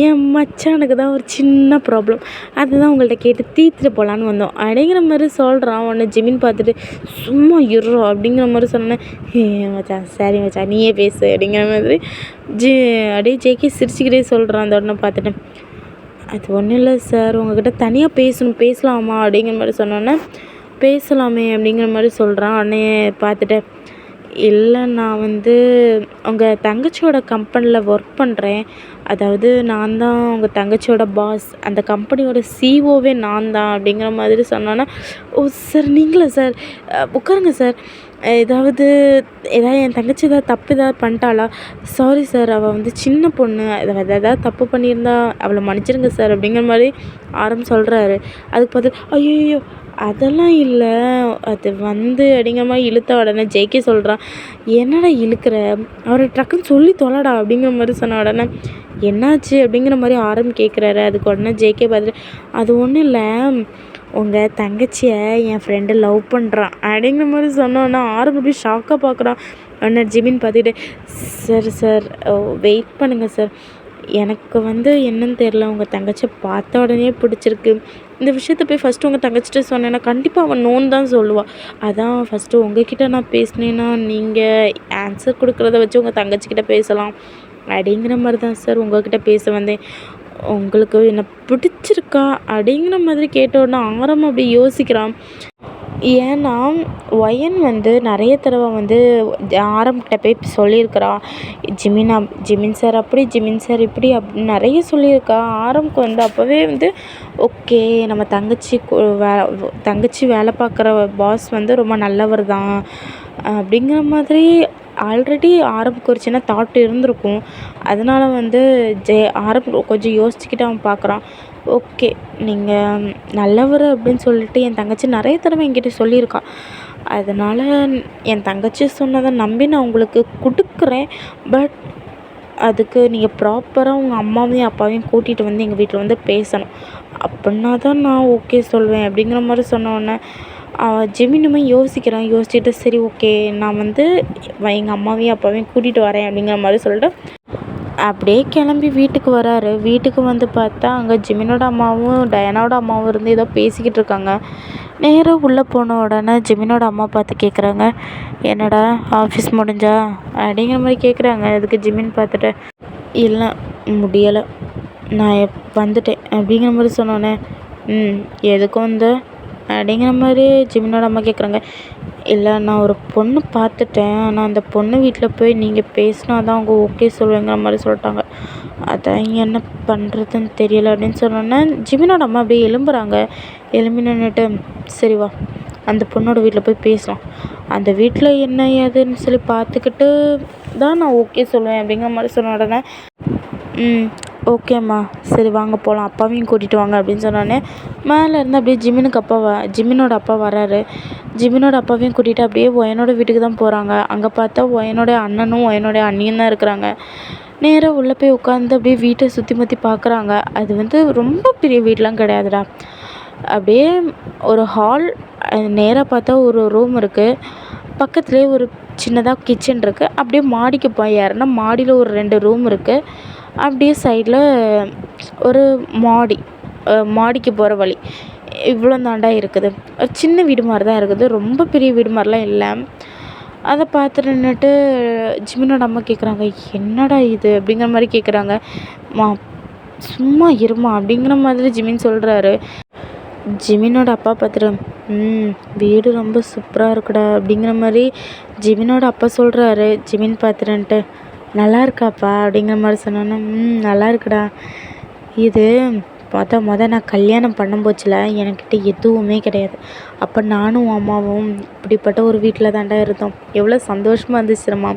என் மச்சானுக்கு தான் ஒரு சின்ன ப்ராப்ளம், அதுதான் உங்கள்கிட்ட கேட்டு தீர்த்துட்டு போகலான்னு வந்தோம் அப்படிங்கிற மாதிரி சொல்கிறான். உடனே ஜிமின் பார்த்துட்டு, சும்மா இருறோம் அப்படிங்கிற மாதிரி சொன்னேன். மச்சான் சரி மச்சான் நீயே பேசு அப்படிங்கிற மாதிரி அப்படியே ஜேகே சிரிச்சுக்கிட்டே சொல்கிறான். அந்த உடனே பார்த்துட்டு, அது ஒன்றும் இல்லை சார், உங்கள்கிட்ட தனியாக பேசலாமா அப்படிங்கிற மாதிரி சொன்னோன்னே, பேசலாமே அப்படிங்கிற மாதிரி சொல்கிறான். உடனே பார்த்துட்டு, இல்லை நான் வந்து உங்கள் தங்கச்சியோட கம்பெனியில் ஒர்க் பண்ணுறேன், அதாவது நான் தான் உங்கள் தங்கச்சியோட பாஸ், அந்த கம்பெனியோட சிஓவே நான் தான் அப்படிங்கிற மாதிரி சொன்னோன்னா, ஓ சார் நீங்களா சார், உட்காருங்க சார், ஏதாவது என் தங்கச்சி ஏதாவது பண்ணிட்டாளா, சாரி சார் அவள் வந்து சின்ன பொண்ணு, ஏதாவது தப்பு பண்ணியிருந்தா அவளை மன்னிச்சிருங்க சார் அப்படிங்கிற மாதிரி சொல்கிறாரு. அதுக்கு பார்த்து, ஐயோ அதெல்லாம் இல்லை, அது வந்து அப்படிங்கிற மாதிரி இழுத்த உடனே ஜேகே சொல்கிறான், என்னடா இழுக்கிற, அவரை ட்ரக்குன்னு சொல்லி தொலைடா அப்படிங்கிற மாதிரி சொன்ன உடனே, என்னாச்சு அப்படிங்கிற மாதிரி கேட்குறாரு. அதுக்கு உடனே ஜேகே பார்த்துட்டு, அது ஒன்றும் இல்லை, உங்கள் தங்கச்சியை என் ஃப்ரெண்டு லவ் பண்ணுறான் அப்படிங்கிற மாதிரி சொன்னோன்னா ஆரம்பி அப்படியே ஷாக்காக பார்க்குறான். உடனே ஜிமின் பார்த்துக்கிட்டு, சார் சார் வெயிட் பண்ணுங்கள் சார், எனக்கு என்னன்னு தெரில, உங்கள் தங்கச்சியை பார்த்த உடனே பிடிச்சிருக்கு. இந்த விஷயத்த போய் ஃபஸ்ட்டு உங்கள் தங்கச்சிட்ட சொன்னேன்னா கண்டிப்பாக அவன் நோன்னு தான் சொல்லுவாள். அதான் ஃபஸ்ட்டு உங்ககிட்ட நான் பேசினேன்னா நீங்கள் ஆன்சர் கொடுக்குறத வச்சு உங்கள் தங்கச்சிக்கிட்ட பேசலாம் அப்படிங்கிற மாதிரி தான் சார் உங்கள்கிட்ட பேச வந்தேன். உங்களுக்கு என்ன பிடிச்சிருக்கா அப்படிங்கிற மாதிரி கேட்டோன்னா ஆரம்பம் அப்படி யோசிக்கிறான். ஏன்னா ஒயன் நிறைய தடவை ஆரம்கிட்ட போய் சொல்லியிருக்கிறா, ஜிமின் சார் அப்படி, ஜிமின் சார் இப்படி அப்படின்னு நிறைய சொல்லியிருக்கா. ஆரம்க்கு அப்போவே ஓகே, நம்ம தங்கச்சி வேலை பார்க்குற பாஸ் ரொம்ப நல்லவர் தான் அப்படிங்கிற மாதிரி ஆல்ரெடி ஆரம்புக்கு ஒரு சின்ன தாட் இருந்திருக்கும். அதனால் ஆரம்பு கொஞ்சம் யோசிச்சுக்கிட்டு அவன் பார்க்குறான். ஓகே, நீங்கள் நல்லவர் அப்படின்னு சொல்லிட்டு என் தங்கச்சி நிறைய தடவை என்கிட்ட சொல்லியிருக்கா. அதனால் என் தங்கச்சி சொன்னதை நம்பி நான் உங்களுக்கு கொடுக்குறேன். பட் அதுக்கு நீங்கள் ப்ராப்பராக உங்கள் அம்மாவையும் அப்பாவையும் கூட்டிகிட்டு எங்கள் வீட்டில் பேசணும். அப்படின்னா தான் நான் ஓகே சொல்வேன் அப்படிங்கிற மாதிரி சொன்னோடனே ஜெமினுமே யோசிக்கிறான். யோசிச்சுட்டு சரி ஓகே, நான் எங்கள் அம்மாவையும் அப்பாவையும் கூட்டிகிட்டு வரேன் அப்படிங்கிற மாதிரி சொல்லிட்டு அப்படியே கிளம்பி வீட்டுக்கு வராரு. வீட்டுக்கு பார்த்தா அங்கே ஜிமினோட அம்மாவும் டயானாவோட அம்மாவும் ஏதோ பேசிக்கிட்டு இருக்காங்க. நேராக உள்ளே போன உடனே ஜிமினோட அம்மா பார்த்து கேட்குறாங்க, என்னடா ஆஃபீஸ் முடிஞ்சா அப்படிங்கிற மாதிரி கேட்குறாங்க. அதுக்கு ஜிமின் பார்த்துட்டு, இல்லை முடியலை, நான் வந்துட்டேன் அப்படிங்கிற மாதிரி சொன்னோன்னே, எதுக்கும் அப்படிங்கிற மாதிரி ஜிமினோட அம்மா கேட்குறாங்க. இல்லை, நான் ஒரு பொண்ணு பார்த்துட்டேன், ஆனால் அந்த பொண்ணு வீட்டில் போய் நீங்கள் பேசினா தான் அவங்க ஓகே சொல்லுவேங்கிற மாதிரி சொல்லிட்டாங்க. அதான் என்ன பண்ணுறதுன்னு தெரியலை அப்படின்னு சொன்னோன்னே ஜிமினோட அம்மா அப்படியே எழும்புறாங்க. எழும்பி நின்றுட்டு, சரி வா, அந்த பொண்ணோட வீட்டில் போய் பேசலாம், அந்த வீட்டில் என்ன ஏதுன்னு சொல்லி பார்த்துக்கிட்டு தான் நான் ஓகே சொல்லுவேன் அப்படிங்கிற மாதிரி சொன்ன உடனே, ஓகேம்மா, சரி வாங்க போகலாம், அப்பாவையும் கூட்டிகிட்டு வாங்க அப்படின்னு சொன்னோடனே மேலேருந்து அப்படியே ஜிமினோட அப்பா வராரு. ஜிமினோட அப்பாவையும் கூட்டிகிட்டு அப்படியே ஒயனோட வீட்டுக்கு தான் போகிறாங்க. அங்கே பார்த்தா ஒயனோட அண்ணனும் ஒயனோட அண்ணியும் தான் இருக்கிறாங்க. நேராக உள்ளே போய் உட்காந்து அப்படியே வீட்டை சுற்றி முற்றி பார்க்குறாங்க. அது ரொம்ப பெரிய வீடெலாம் கிடையாதுடா, அப்படியே ஒரு ஹால், நேராக பார்த்தா ஒரு ரூம் இருக்குது, பக்கத்துலேயே ஒரு சின்னதாக கிச்சன் இருக்குது. அப்படியே மாடிக்கு போய் ஏறினா மாடியில் ஒரு 2 ரூம் இருக்குது. அப்படியே சைடில் ஒரு மாடிக்கு போகிற வழி இவ்வளோ தாண்டா இருக்குது. ஒரு சின்ன வீடு மாதிரி தான் இருக்குது, ரொம்ப பெரிய வீடு மாதிரிலாம் இல்லை. அதை பார்த்து நின்றுட்டு ஜிமினோட அம்மா கேட்குறாங்க, என்னடா இது அப்படிங்கிற மாதிரி கேட்குறாங்க. சும்மா இருமா அப்படிங்கிற மாதிரி ஜிமின் சொல்கிறாரு. ஜிமினோட அப்பா பார்த்துட்டு, வீடு ரொம்ப சூப்பராக இருக்குடா அப்படிங்கிற மாதிரி ஜிமினோட அப்பா சொல்கிறாரு. ஜிமின் பார்த்துட்டு, நல்லா இருக்காப்பா அப்படிங்கிற மாதிரி சொன்னோன்னே, நல்லா இருக்குடா, இது மொதல் நான் கல்யாணம் பண்ணும்போச்சுல என்கிட்ட எதுவுமே கிடையாது. அப்போ நானும் அம்மாவும் இப்படிப்பட்ட ஒரு வீட்டில் தாண்டா இருந்தோம். எவ்வளோ சந்தோஷமாக இருந்துச்சுமா,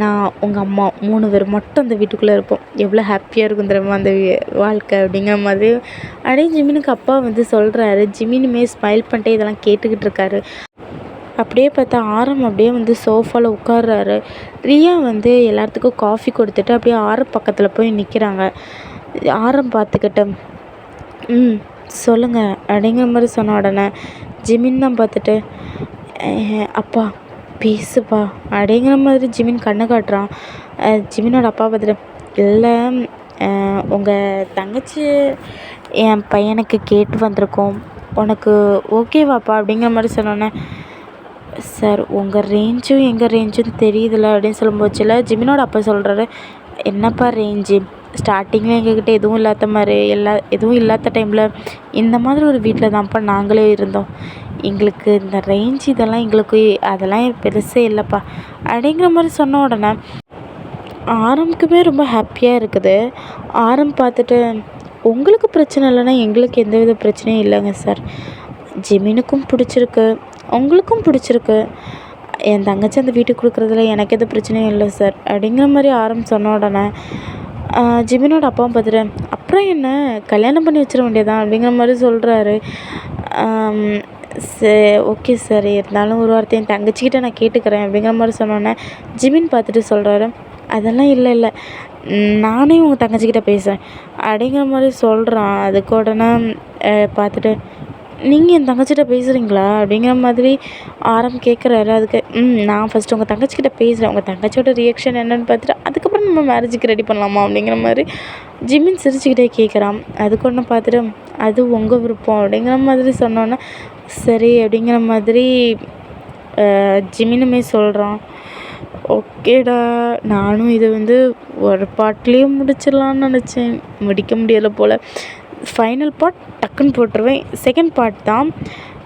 நான் உங்கள் அம்மா 3 பேர் மட்டும் அந்த வீட்டுக்குள்ளே இருப்போம், எவ்வளோ ஹாப்பியாக இருக்கும் தெரியுமா அந்த வாழ்க்கை அப்படிங்கிற மாதிரி அப்படியே ஜிமினுக்கு அப்பா சொல்கிறாரு. ஜிமினுமே ஸ்மைல் பண்ணிட்டே இதெல்லாம் கேட்டுக்கிட்டு இருக்காரு. அப்படியே பார்த்தா ஆரம் அப்படியே சோஃபாவில் உட்கார்றாரு. ரியா எல்லாத்துக்கும் காஃபி கொடுத்துட்டு அப்படியே ஆரம் பக்கத்தில் போய் நிற்கிறாங்க. ஆரம் பார்த்துக்கிட்டு, சொல்லுங்கள் அப்படிங்கிற மாதிரி சொன்ன உடனே ஜிமின் தான் பார்த்துட்டு, அப்பா பேசுப்பா அப்படிங்கிற மாதிரி ஜிமின் கண்ணு காட்டுறான். ஜிமினோட அப்பா பார்த்துட்டு, இல்லை, உங்கள் தங்கச்சி என் பையனுக்கு கேட்டு வந்திருக்கோம், உனக்கு ஓகேவாப்பா அப்படிங்கிற மாதிரி சொன்னோன்னே, சார் உங்கள் ரேஞ்சும் எங்கள் ரேஞ்சும் தெரியுதுல்ல அப்படின்னு சொல்லும்போச்சுல ஜிமினோட அப்பா சொல்கிறாரு, என்னப்பா ரேஞ்சு, ஸ்டார்டிங்கில் எங்ககிட்ட எதுவும் இல்லாத டைமில் இந்த மாதிரி ஒரு வீட்டில் தான்ப்பா நாங்களே இருந்தோம், எங்களுக்கு இந்த ரேஞ்ச் அதெல்லாம் பெருசே இல்லைப்பா அப்படிங்கிற மாதிரி சொன்ன உடனே ஆரம்புக்குமே ரொம்ப ஹாப்பியாக இருக்குது. ஆரம்பு பார்த்துட்டு, உங்களுக்கு பிரச்சனை இல்லைன்னா எங்களுக்கு எந்தவித பிரச்சனையும் இல்லைங்க சார், ஜிமினுக்கும் பிடிச்சிருக்கு, உங்களுக்கும் பிடிச்சிருக்கு, என் தங்கச்சி அந்த வீட்டுக்கு கொடுக்குறதுல எனக்கு எந்த பிரச்சனையும் இல்லை சார் அப்படிங்கிற மாதிரி ஆரம்பு சொன்ன உடனே ஜிமினோட அப்பாவும் பார்த்துட்டு, அப்புறம் என்ன கல்யாணம் பண்ணி வச்சிட வேண்டியதான் அப்படிங்கிற மாதிரி சொல்கிறாரு. ஓகே சார், இருந்தாலும் ஒரு வார்த்தை என் தங்கச்சிக்கிட்ட நான் கேட்டுக்கிறேன் அப்படிங்கிற மாதிரி சொன்னோன்னே ஜிமின் பார்த்துட்டு சொல்கிறாரு, அதெல்லாம் இல்லை, நானே உங்கள் தங்கச்சிக்கிட்ட பேசுகிறேன் அப்படிங்கிற மாதிரி சொல்கிறான். அதுக்கு உடனே பார்த்துட்டு, நீங்கள் என் தங்கச்சிகிட்ட பேசுகிறீங்களா அப்படிங்கிற மாதிரி ஆரம் கேட்குறாரு. அதுக்கு நான் ஃபஸ்ட்டு உங்கள் தங்கச்சிக்கிட்ட பேசுகிறேன், உங்கள் தங்கச்சியோட ரியாக்ஷன் என்னென்னு பார்த்துட்டு அதுக்கப்புறம் நம்ம மேரேஜுக்கு ரெடி பண்ணலாமா அப்படிங்கிற மாதிரி ஜிமின் சிரிச்சுக்கிட்டே கேட்குறான். அதுக்கு ஒன்று பார்த்துட்டு அது உங்கள் விருப்பம் அப்படிங்கிற மாதிரி சொன்னோன்னே சரி அப்படிங்கிற மாதிரி ஜிமினுமே சொல்கிறான். ஓகேடா, நானும் இது வந்து ஒரு பார்ட்லேயே முடிச்சிடலான்னு நினச்சேன், முடிக்க முடியலை போல். ஃபைனல் பார்ட் டக்குன்னு போட்டுருவேன். செகண்ட் பார்ட் தான்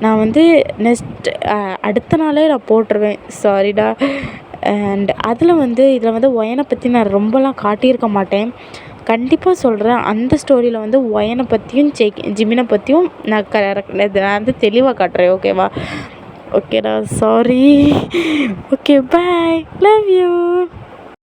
நான் வந்து அடுத்த நாளே நான் போட்டுருவேன். சாரிடா. அண்ட் இதில் வந்து ஒயனை பற்றி நான் ரொம்பலாம் காட்டியிருக்க மாட்டேன். கண்டிப்பாக சொல்கிறேன், அந்த ஸ்டோரியில் வந்து ஒயனை பற்றியும் ஜிமினை பற்றியும் நான் வந்து தெளிவாக காட்டுறேன். ஓகேவா? ஓகேடா, sorry. Okay, bye, love you.